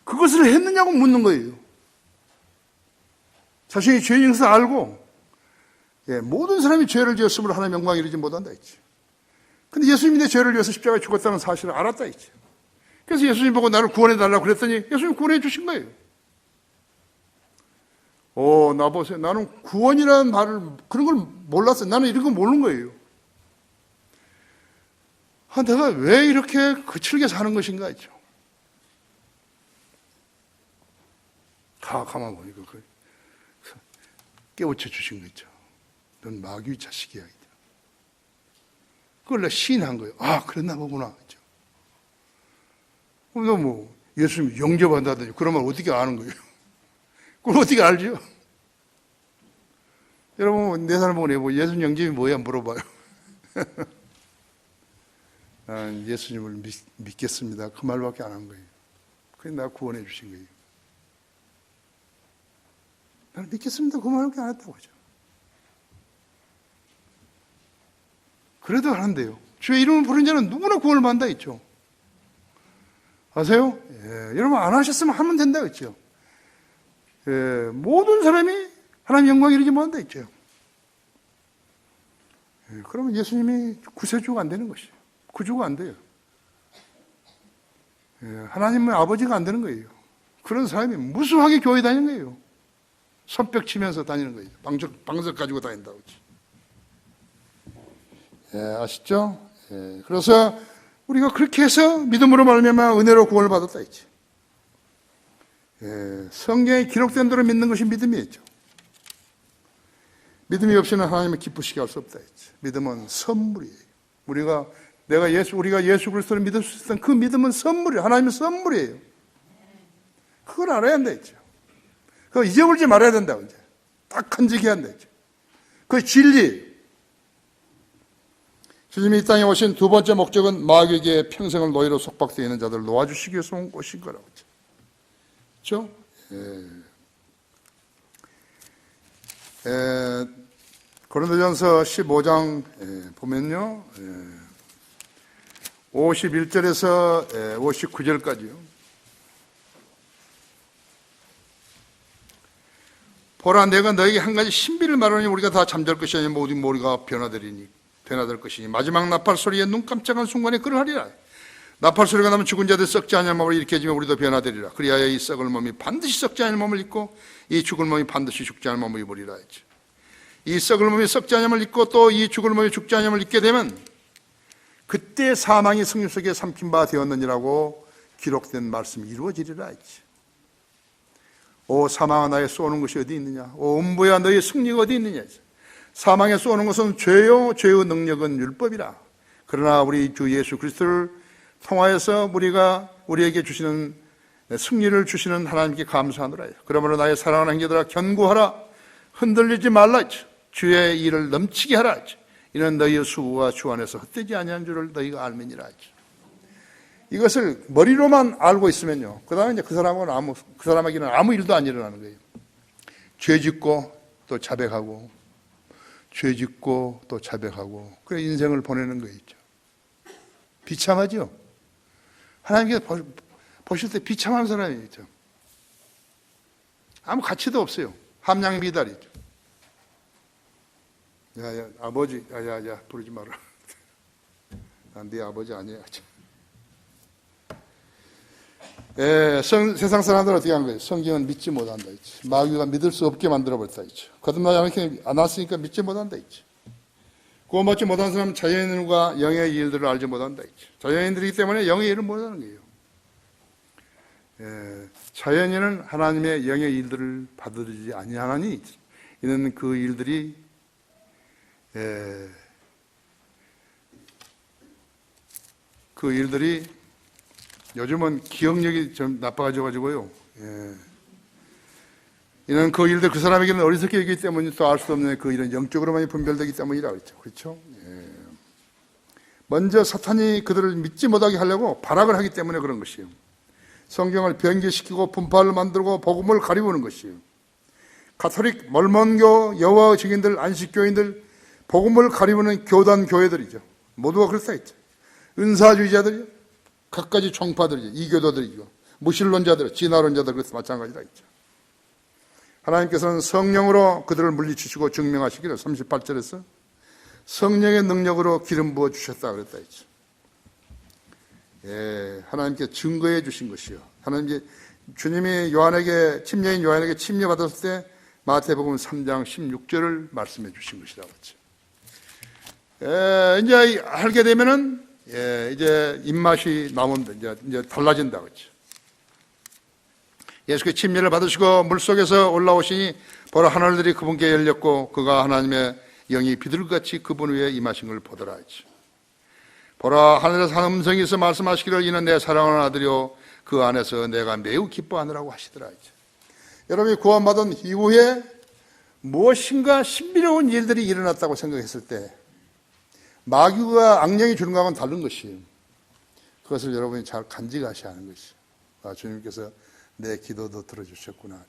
그것을 했느냐고 묻는 거예요. 자신이 죄인 것을 알고 모든 사람이 죄를 지었으므로 하나님 영광에 이르지 못한다 했지. 근데 예수님이 내 죄를 위해서 십자가에 죽었다는 사실을 알았다 했지. 그래서 예수님 보고 나를 구원해 달라고 그랬더니 예수님 구원해 주신 거예요. 나 보세요. 나는 구원이라는 말을 그런 걸 몰랐어요. 나는 이런 거 모르는 거예요. 내가 왜 이렇게 거칠게 사는 것인가 했죠. 가만 보니까 깨우쳐 주신 거 있죠. 넌 마귀의 자식이야. 그걸 내가 시인한 거예요. 그랬나 보구나. 그럼 예수님이 영접한다더니 그러면 어떻게 아는 거예요? 그걸 어떻게 알죠? 여러분, 내 사람 보고 예수님 영접이 뭐야 물어봐요. 나는 예수님을 믿겠습니다. 그 말밖에 안 한 거예요. 그래서 나 구원해 주신 거예요. 나는 믿겠습니다. 그 말밖에 안 했다고 하죠. 그래도 하는데요. 주의 이름을 부른 자는 누구나 구원을 받는다 했죠. 아세요? 여러분 안 하셨으면 하면 된다 했죠. 모든 사람이 하나님 영광에 이르지 못한다 했죠. 그러면 예수님이 구세주가 안 되는 것이에요. 구주가 안 돼요. 하나님의 아버지가 안 되는 거예요. 그런 사람이 무수하게 교회 다니는 거예요. 손뼉 치면서 다니는 거예요. 방석 가지고 다닌다고. 아시죠? 그래서 우리가 그렇게 해서 믿음으로 말미암아 은혜로 구원을 받았다 했지. 성경에 기록된 대로 믿는 것이 믿음이었죠. 믿음이 없이는 하나님을 기쁘시게 할 수 없다 했지. 믿음은 선물이에요. 우리가 예수 그리스도를 믿을 수 있던 그 믿음은 선물이에요. 하나님의 선물이에요. 그걸 알아야 한다 했죠. 그거 잊어버리지 말아야 된다고 이제. 딱 간직해야 한다 했죠. 그 진리. 주님이 이 땅에 오신 두 번째 목적은 마귀에게 평생을 노예로 속박되어 있는 자들을 놓아주시기 위해서 온 것인 거라고 했죠. 그렇죠? 고린도전서 15장 보면요. 51절에서 59절까지요. 보라, 내가 너에게 한 가지 신비를 말하니 우리가 다 잠잘 것이 아니라 모든 머리가 변화될 것이니 마지막 나팔 소리에 눈 깜짝한 순간에 그러하리라. 나팔 소리가 나면 죽은 자들 썩지 않을 몸을 일으켜지면 우리도 변화되리라. 그리하여 이 썩을 몸이 반드시 썩지 않을 몸을 입고 이 죽을 몸이 반드시 죽지 않을 몸을 입으리라 했죠. 이 썩을 몸이 썩지 않을 몸을 입고 또 이 죽을 몸이 죽지 않을 몸을 입게 되면 그때 사망이 성령 속에 삼킨 바 되었느니라고 기록된 말씀이 이루어지리라 했지. 오 사망아, 나의 쏘는 것이 어디 있느냐? 오 음부야, 너의 승리가 어디 있느냐? 사망에 쏘는 것은 죄요, 죄의 능력은 율법이라. 그러나 우리 주 예수 그리스도를 통하여서 우리에게 주시는 승리를 주시는 하나님께 감사하노라. 그러므로 나의 사랑하는 형제들아, 견고하라. 흔들리지 말라. 주의 일을 넘치게 하라. 이는 너희의 수고가 주 안에서 헛되지 아니한 줄을 너희가 알미니라. 이것을 머리로만 알고 있으면요, 그 다음에 이제 그 사람에게는 아무 일도 안 일어나는 거예요. 죄 짓고 또 자백하고, 죄 짓고 또 자백하고, 그래 인생을 보내는 거 있죠. 비참하죠? 하나님께서 보실 때 비참한 사람이 있죠. 아무 가치도 없어요. 함량 미달이죠. 야, 아버지, 야, 부르지 마라. 난 네 아버지 아니야. 세상 사람들은 어떻게 한 거예요? 성경은 믿지 못한다 했지. 마귀가 믿을 수 없게 만들어버렸다 했지. 거듭나지 않았으니까 믿지 못한다 했지. 구원받지 못한 사람은 자연인과 영의 일들을 알지 못한다 했지. 자연인들이기 때문에 영의 일을 못하는 거예요. 자연인은 하나님의 영의 일들을 받아들이지 아니하나니 이는 그 일들이 요즘은 기억력이 좀 나빠가지고요. 이는 그 일들 그 사람에게는 어리석게 여기기 때문에 또 알 수 없는 그 일은 영적으로만이 분별되기 때문이라 그랬죠. 그렇죠? 먼저 사탄이 그들을 믿지 못하게 하려고 발악을 하기 때문에 그런 것이에요. 성경을 변개시키고 분파를 만들고 복음을 가리우는 것이에요. 가톨릭, 몰몬교, 여호와 증인들, 안식교인들, 복음을 가리우는 교단 교회들이죠. 모두가 그렇다 했죠. 은사주의자들이요, 각가지 총파들이죠. 이교도들이죠. 무신론자들, 진화론자들, 그래서 마찬가지다 했죠. 하나님께서는 성령으로 그들을 물리치시고 증명하시기를 38절에서 성령의 능력으로 기름 부어 주셨다 그랬다 했죠. 하나님께 증거해 주신 것이요. 하나님께 주님이 침례인 요한에게 침례 받았을 때 마태복음 3장 16절을 말씀해 주신 것이라고 했죠. 이제 알게 되면은 이제 입맛이 나온다. 이제 달라진다고 했죠. 예수께서 침례를 받으시고 물속에서 올라오시니 보라, 하늘들이 그분께 열렸고 그가 하나님의 영이 비둘기같이 그분 위에 임하신 걸 보더라 했죠. 보라, 하늘에서 한 음성이 있어 말씀하시기를 이는 내 사랑하는 아들이요 그 안에서 내가 매우 기뻐하느라고 하시더라 했죠. 여러분이 구원받은 이후에 무엇인가 신비로운 일들이 일어났다고 생각했을 때 마귀가 악령이 주는 거하고는 다른 것이에요. 그것을 여러분이 잘 간직하셔야 하는 것이죠. 아, 주님께서 내 기도도 들어주셨구나.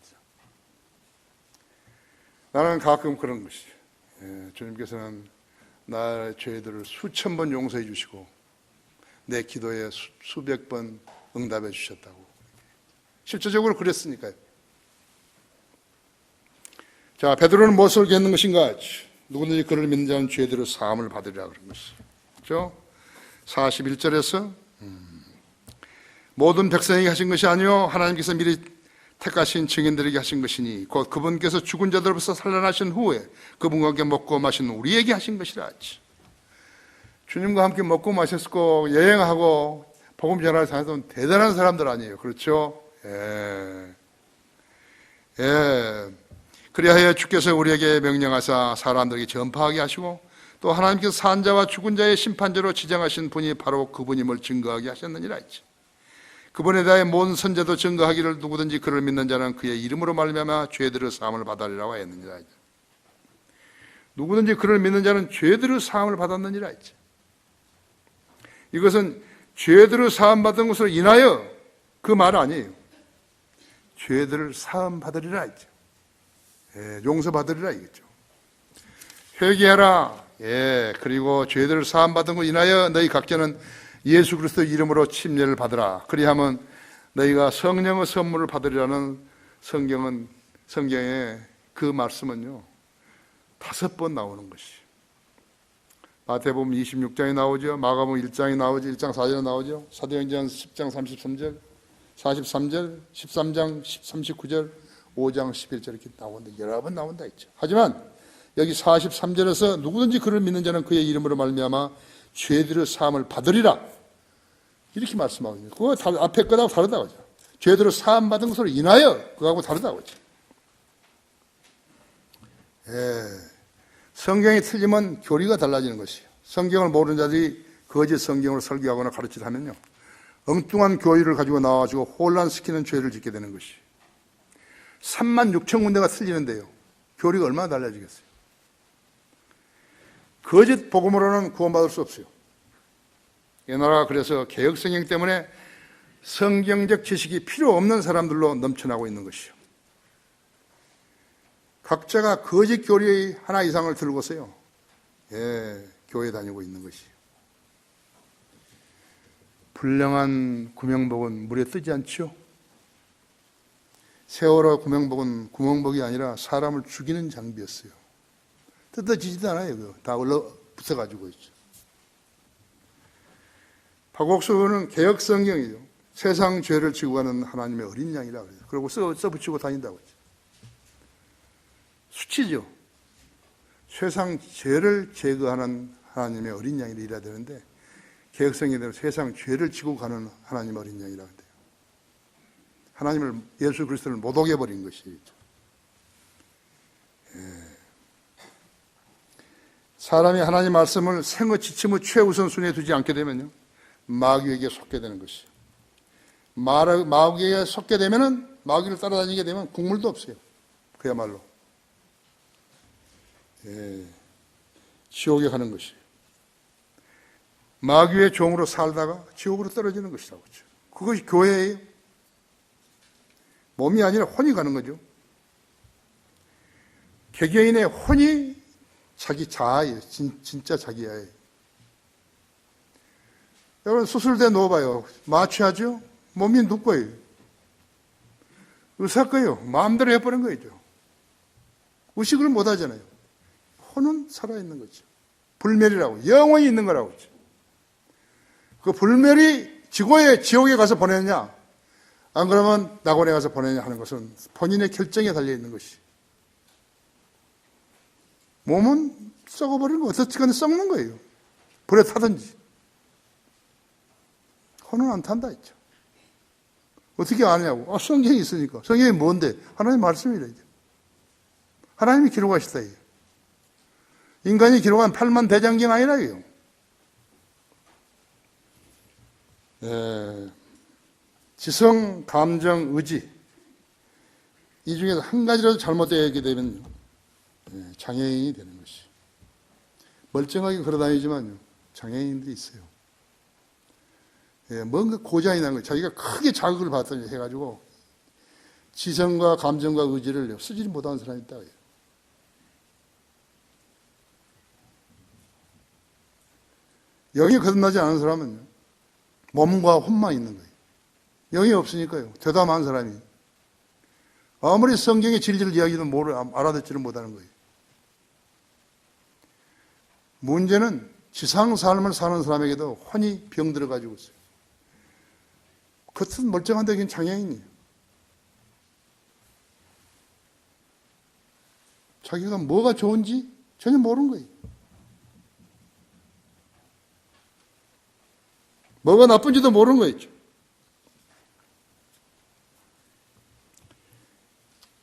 나는 가끔 그런 것이죠. 주님께서는 나의 죄들을 수천 번 용서해 주시고 내 기도에 수백 번 응답해 주셨다고. 실질적으로 그랬으니까요. 자, 베드로는 무엇을 겪는 것인가? 누구든지 그를 믿는 자는 죄들의 사함을 받으리라 그런 것이죠. 그렇죠? 41절에서 모든 백성에게 하신 것이 아니요 하나님께서 미리 택하신 증인들에게 하신 것이니 곧 그분께서 죽은 자들로부터 살아나신 후에 그분과 함께 먹고 마신 우리에게 하신 것이라. 주님과 함께 먹고 마셨고 여행하고 복음 전하러 다녔던 대단한 사람들 아니에요. 그렇죠? 그리하여 주께서 우리에게 명령하사 사람들에게 전파하게 하시고 또 하나님께서 산 자와 죽은 자의 심판자로 지정하신 분이 바로 그분임을 증거하게 하셨느니라 했지. 그분에 대하여 모든 선자도 증거하기를 누구든지 그를 믿는 자는 그의 이름으로 말미암아 죄들의 사함을 받으리라고 했느니라. 누구든지 그를 믿는 자는 죄들의 사함을 받았느니라 했지. 이것은 죄들의 사함 받은 것으로 인하여 그 말 아니에요. 죄들을 사함 받으리라 했죠. 용서 받으리라 이겠죠. 회개하라. 그리고 죄들을 사함 받은 것으로 인하여 너희 각자는 예수 그리스도 이름으로 침례를 받으라. 그리하면 너희가 성령의 선물을 받으리라는 성경에 그 말씀은요 5번 나오는 것이. 마태복음 26장에 나오죠. 마가복음 1장에 나오죠. 1장 4절에 나오죠. 사도행전 10장 33절, 43절, 13장 39절, 5장 11절 이렇게 나온다. 여러 번 나온다 했죠. 하지만 여기 43절에서 누구든지 그를 믿는 자는 그의 이름으로 말미암아 죄들의 사함을 받으리라 이렇게 말씀하고 있어요. 그거 앞에 거하고 다르다고 하죠. 죄들의 사함 받은 것으로 인하여 그거하고 다르다고 하죠. 성경이 틀리면 교리가 달라지는 것이에요. 성경을 모르는 자들이 거짓 성경으로 설교하거나 가르치다 하면요 엉뚱한 교리를 가지고 나와가지고 혼란시키는 죄를 짓게 되는 것이에요. 3만 6천 군데가 틀리는데요 교리가 얼마나 달라지겠어요. 거짓 복음으로는 구원받을 수 없어요. 이 나라가 그래서 개혁성경 때문에 성경적 지식이 필요 없는 사람들로 넘쳐나고 있는 것이요. 각자가 거짓 교리 하나 이상을 들고서요, 교회 다니고 있는 것이요. 불량한 구명복은 물에 뜨지 않죠. 세월호 구명복은 구멍복이 아니라 사람을 죽이는 장비였어요. 뜯어지지도 않아요. 다 올라 붙어가지고 있죠. 박옥수는 개혁 성경이죠. 세상 죄를 지고 가는 하나님의 어린 양이라 그래요. 그리고 써붙이고 다닌다고 했죠. 수치죠. 세상 죄를 제거하는 하나님의 어린 양이라 이래야 되는데 개혁 성경대로 세상 죄를 지고 가는 하나님의 어린 양이라 그래요. 하나님을 예수 그리스도를 못 오게 버린 것이죠. 사람이 하나님 말씀을 생의 지침의 최우선순위에 두지 않게 되면요 마귀에게 속게 되는 것이요. 마귀에게 속게 되면은 마귀를 따라다니게 되면 국물도 없어요. 그야말로 지옥에 가는 것이에요. 마귀의 종으로 살다가 지옥으로 떨어지는 것이라고 그렇죠. 그것이 교회예요. 몸이 아니라 혼이 가는 거죠. 개개인의 혼이 자기 자아예요. 진짜 자기야예요. 여러분 수술대 누워봐요. 마취하죠? 몸이 눕고요. 의사 거요. 마음대로 해버린 거죠. 의식을 못 하잖아요. 혼은 살아있는 거죠. 불멸이라고. 영원히 있는 거라고 그러죠. 그 불멸이 지옥에 가서 보내느냐 안 그러면 낙원에 가서 보내느냐 하는 것은 본인의 결정에 달려있는 것이. 몸은 썩어버리는 거 어떻게 썩는 거예요. 불에 타든지. 혼은 안 탄다 했죠. 어떻게 아냐고. 성경이 있으니까. 성경이 뭔데? 하나님 말씀이래. 하나님이 기록하시다. 인간이 기록한 8만 대장경 아니라 이요. 지성, 감정, 의지 이 중에서 한 가지라도 잘못되게 되면 장애인이 되는 것이. 멀쩡하게 걸어다니지만 장애인들이 있어요. 뭔가 고장이 난 거예요. 자기가 크게 자극을 받더니 해가지고 지성과 감정과 의지를 쓰지 못하는 사람이 있다. 영이 거듭나지 않은 사람은 몸과 혼만 있는 거예요. 영이 없으니까요. 대담한 사람이 아무리 성경의 진리를 이야기해도 알아듣지를 못하는 거예요. 문제는 지상 삶을 사는 사람에게도 혼이 병들어가지고 있어요. 겉은 멀쩡한데 그냥 장애인이에요. 자기가 뭐가 좋은지 전혀 모르는 거예요. 뭐가 나쁜지도 모르는 거였죠.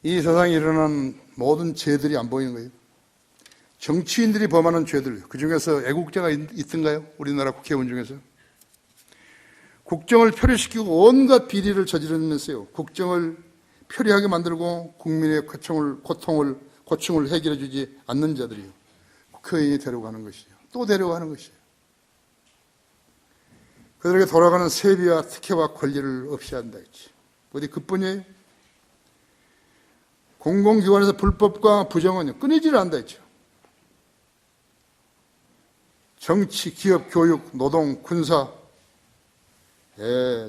이 세상에 일어나는 모든 죄들이 안 보이는 거예요. 정치인들이 범하는 죄들, 그 중에서 애국자가 있던가요? 우리나라 국회의원 중에서. 국정을 표류시키고 온갖 비리를 저지르면서요. 국정을 표류하게 만들고 국민의 고충을 해결해 주지 않는 자들이요. 국회의원이 데려가는 것이요. 또 데려가는 것이요. 그들에게 돌아가는 세비와 특혜와 권리를 없이 한다 했지. 어디 그뿐이에요? 공공기관에서 불법과 부정은 끊이지를 않다 했죠. 정치, 기업, 교육, 노동, 군사,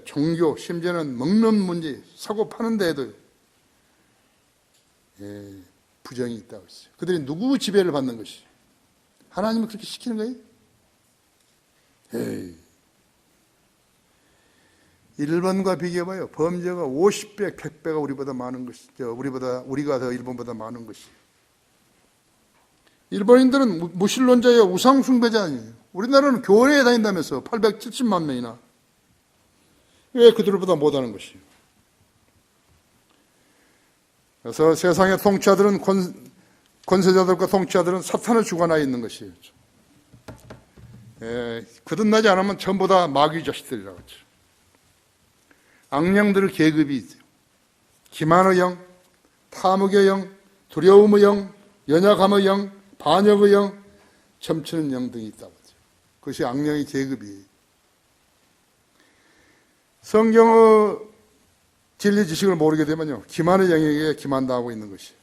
종교, 심지어는 먹는 문제, 사고 파는 데에도 부정이 있다고 했어요. 그들이 누구 지배를 받는 것이? 하나님이 그렇게 시키는 거예요? 일본과 비교해봐요. 범죄가 50배, 100배가 우리보다 많은 것이죠. 우리가 더 일본보다 많은 것이. 일본인들은 무신론자예요. 우상숭배자 아니에요. 우리나라는 교회에 다닌다면서 870만 명이나. 왜 그들보다 못하는 것이에요? 그래서 세상의 통치자들은 권세자들과 통치자들은 사탄을 주관하여 있는 것이에요. 거듭나지 않으면 전부 다 마귀 자식들이라고 했죠. 악령들의 계급이 있어요. 기만의 영, 탐욕의 영, 두려움의 영, 연약함의 영, 반역의 영, 점치는 영 등이 있다고 하죠. 그것이 악령의 계급이에요. 성경의 진리 지식을 모르게 되면요, 기만의 영에게 기만당하고 있는 것이에요.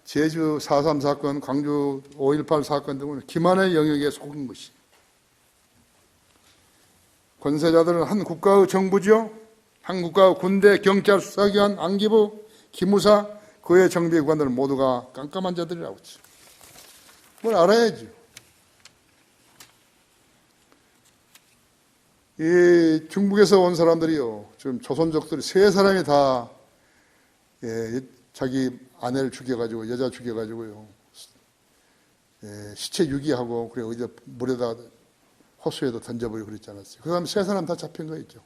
제주 4.3 사건, 광주 5.18 사건 등은 기만의 영역에 속은 것이에요. 권세자들은 한 국가의 정부죠. 한 국가의 군대, 경찰, 수사기관, 안기부, 기무사, 그의 정비기관들은 모두가 깜깜한 자들이라고 했죠. 뭘 알아야죠. 이 중국에서 온 사람들이요, 지금 조선족들이 3사람이 다 자기 아내를 죽여가지고, 여자 죽여가지고요, 시체 유기하고, 그래 어디 물에다 호수에도 던져버리고 그랬지 않았어요. 그 다음에 3사람 다 잡힌 거 있죠.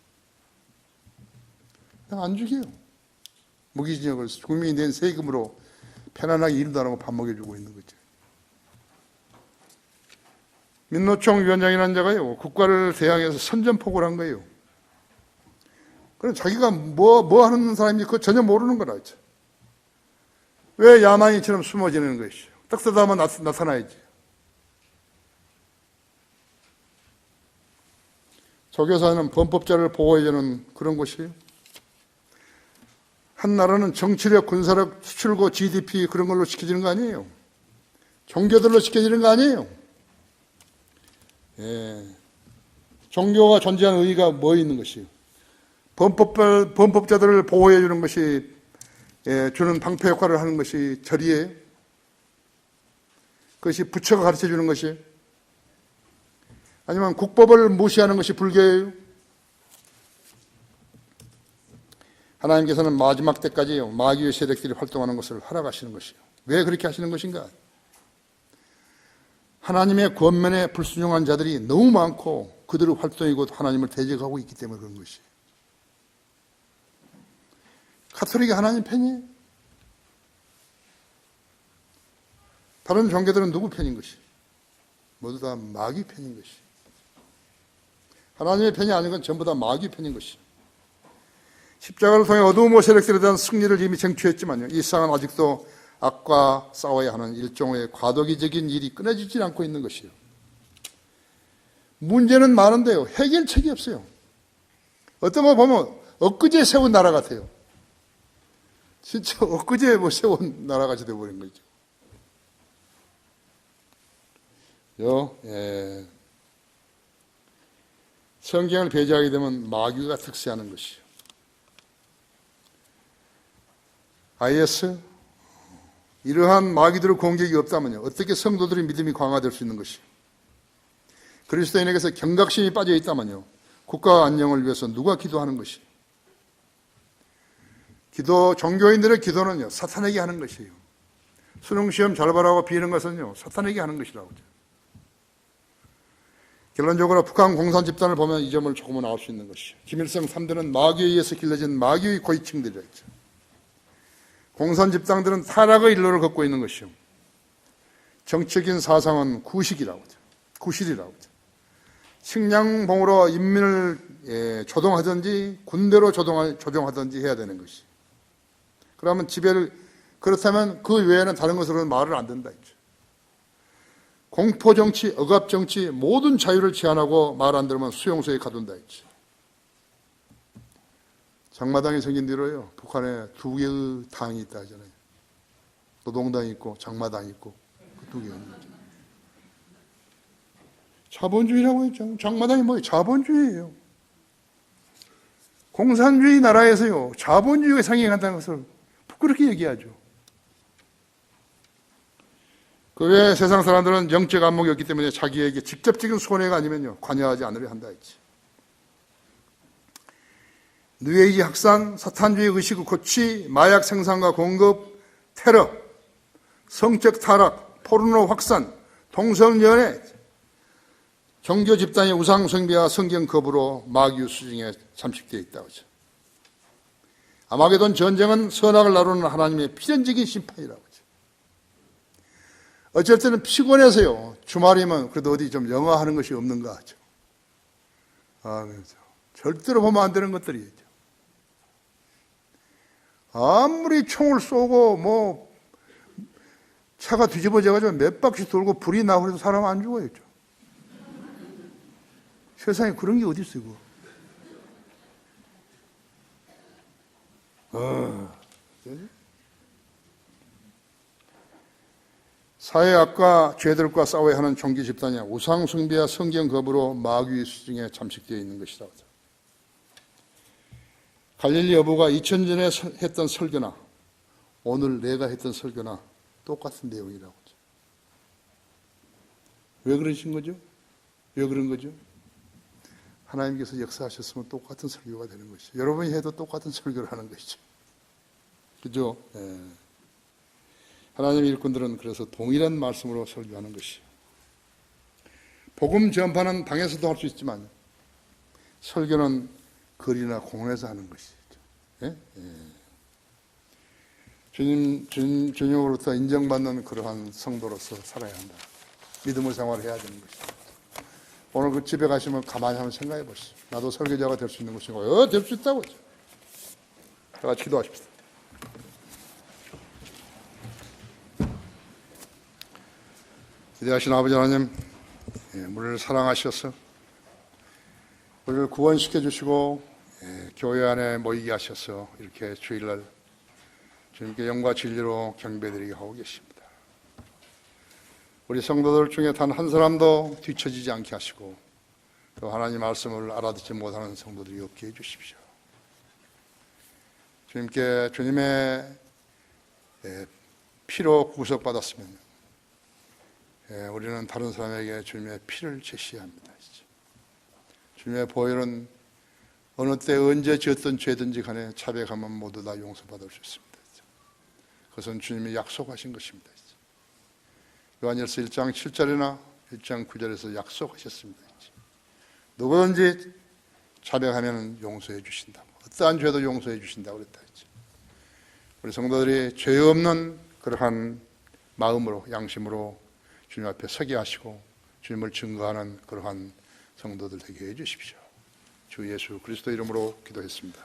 그냥 안 죽여요. 무기징역을 국민이 낸 세금으로 편안하게 일도 안 하고 밥 먹여주고 있는 거죠. 민노총 위원장이라는 자가요, 국가를 대항해서 선전포고를 한 거예요. 그럼 자기가 뭐 하는 사람인지 그거 전혀 모르는 거라 했죠. 왜 야만인처럼 숨어 지내는 것이죠? 딱 쓰다 하면 나타나야지. 조교사는 범법자를 보호해주는 그런 곳이에요. 한 나라는 정치력, 군사력, 수출고, GDP 그런 걸로 지켜지는 거 아니에요. 종교들로 지켜지는 거 아니에요. 종교가 존재하는 의의가 뭐 있는 것이에요? 범법자들을 보호해주는 것이 주는 방패 역할을 하는 것이 절이에요. 그것이 부처가 가르쳐주는 것이에요. 아니면 국법을 무시하는 것이 불교예요. 하나님께서는 마지막 때까지요, 마귀의 세력들이 활동하는 것을 허락하시는 것이에요. 왜 그렇게 하시는 것인가? 하나님의 권면에 불순종한 자들이 너무 많고 그들의 활동이 곧 하나님을 대적하고 있기 때문에 그런 것이에요. 가톨릭이 하나님 편이에요? 다른 종교들은 누구 편인 것이에요? 모두 다 마귀 편인 것이에요. 하나님의 편이 아닌 건 전부 다 마귀 편인 것이에요. 십자가를 통해 어두움의 세력들에 대한 승리를 이미 쟁취했지만요, 이 세상은 아직도 악과 싸워야 하는 일종의 과도기적인 일이 끊어지지 않고 있는 것이에요. 문제는 많은데요, 해결책이 없어요. 어떤 거 보면 엊그제 세운 나라 같아요. 진짜 엊그제 세운 나라같이 되어버린 거죠. 성경을 배제하게 되면 마귀가 특세하는 것이요. IS, 이러한 마귀들의 공격이 없다면요, 어떻게 성도들의 믿음이 강화될 수 있는 것이요. 그리스도인에게서 경각심이 빠져 있다면요, 국가 안녕을 위해서 누가 기도하는 것이요. 종교인들의 기도는요, 사탄에게 하는 것이에요. 수능시험 잘 보라고 비는 것은요, 사탄에게 하는 것이라고. 결론적으로 북한 공산 집단을 보면 이 점을 조금은 알 수 있는 것이죠. 김일성 3대는 마귀에 의해서 길러진 마귀의 고위층들이었죠. 공산 집단들은 타락의 일로를 걷고 있는 것이요. 정치적인 사상은 구식이라고 하죠. 구실이라고 하죠. 식량봉으로 인민을 조종하든지 군대로 조종하든지 해야 되는 것이. 그러면 그렇다면 그 외에는 다른 것으로는 말을 안 된다 했죠. 공포정치, 억압정치, 모든 자유를 제한하고 말 안 들으면 수용소에 가둔다 했죠. 장마당이 생긴 뒤로요, 북한에 두 개의 당이 있다 하잖아요. 노동당이 있고 장마당이 있고, 그 두 개가 있는 거죠. 자본주의라고 했죠. 장마당이 뭐예요? 자본주의예요. 공산주의 나라에서요, 자본주의가 상행한다는 것을 부끄럽게 얘기하죠. 그 외에 세상 사람들은 영적 안목이 없기 때문에 자기에게 직접적인 손해가 아니면요, 관여하지 않으려 한다 했지. 뉴에이지 확산, 사탄주의 의식 고취, 마약 생산과 공급, 테러, 성적 타락, 포르노 확산, 동성연애, 종교 집단의 우상 숭배와 성경 거부로 마귀 수중에 잠식되어 있다고 하죠. 아마게돈 전쟁은 선악을 나누는 하나님의 필연적인 심판이라고 하죠. 어쩔 때는 피곤해서요, 주말이면 그래도 어디 좀 영화하는 것이 없는가 하죠. 그렇죠. 절대로 보면 안 되는 것들이죠. 아무리 총을 쏘고 차가 뒤집어져가지고 몇 바퀴 돌고 불이 나고 해도 사람 안 죽어요. 세상에 그런 게 어디 있어요? 사회악과 죄들과 싸워야 하는 종교 집단이야 우상 숭배와 성경 거부로 마귀의 수중에 잠식되어 있는 것이라고 하죠. 갈릴리 여부가 2000년 전에 했던 설교나 오늘 내가 했던 설교나 똑같은 내용이라고 하죠. 왜 그러신 거죠? 왜 그런 거죠? 하나님께서 역사하셨으면 똑같은 설교가 되는 것이죠. 여러분이 해도 똑같은 설교를 하는 것이죠. 그죠? 하나님의 일꾼들은 그래서 동일한 말씀으로 설교하는 것이죠. 복음 전파는 방에서도 할 수 있지만 설교는 거리나 공원에서 하는 것이죠. 주님으로부터 인정받는 그러한 성도로서 살아야 한다. 믿음의 생활을 해야 되는 것이죠. 오늘 그 집에 가시면 가만히 한번 생각해 보시죠. 나도 설교자가 될 수 있는 것인가? 될 수 있다고. 다 같이 기도하십시다. 위대하신 아버지 하나님, 우리를 사랑하셔서 우리를 구원시켜 주시고 교회 안에 모이게 하셔서 이렇게 주일날 주님께 영과 진리로 경배드리게 하고 계십니다. 우리 성도들 중에 단 한 사람도 뒤처지지 않게 하시고 또 하나님 말씀을 알아듣지 못하는 성도들이 없게 해주십시오. 주님의 피로 구속받았으면 우리는 다른 사람에게 주님의 피를 제시해야 합니다. 주님의 보혈은 어느 때 언제 지었던 죄든지 간에 자백하면 모두 다 용서받을 수 있습니다. 그것은 주님이 약속하신 것입니다. 요한일서 1장 7절이나 1장 9절에서 약속하셨습니다. 누구든지 자백하면 용서해 주신다. 어떠한 죄도 용서해 주신다고 그랬다. 우리 성도들이 죄 없는 그러한 마음으로 양심으로 주님 앞에 서게 하시고 주님을 증거하는 그러한 성도들 되게 해 주십시오. 주 예수 그리스도 이름으로 기도했습니다.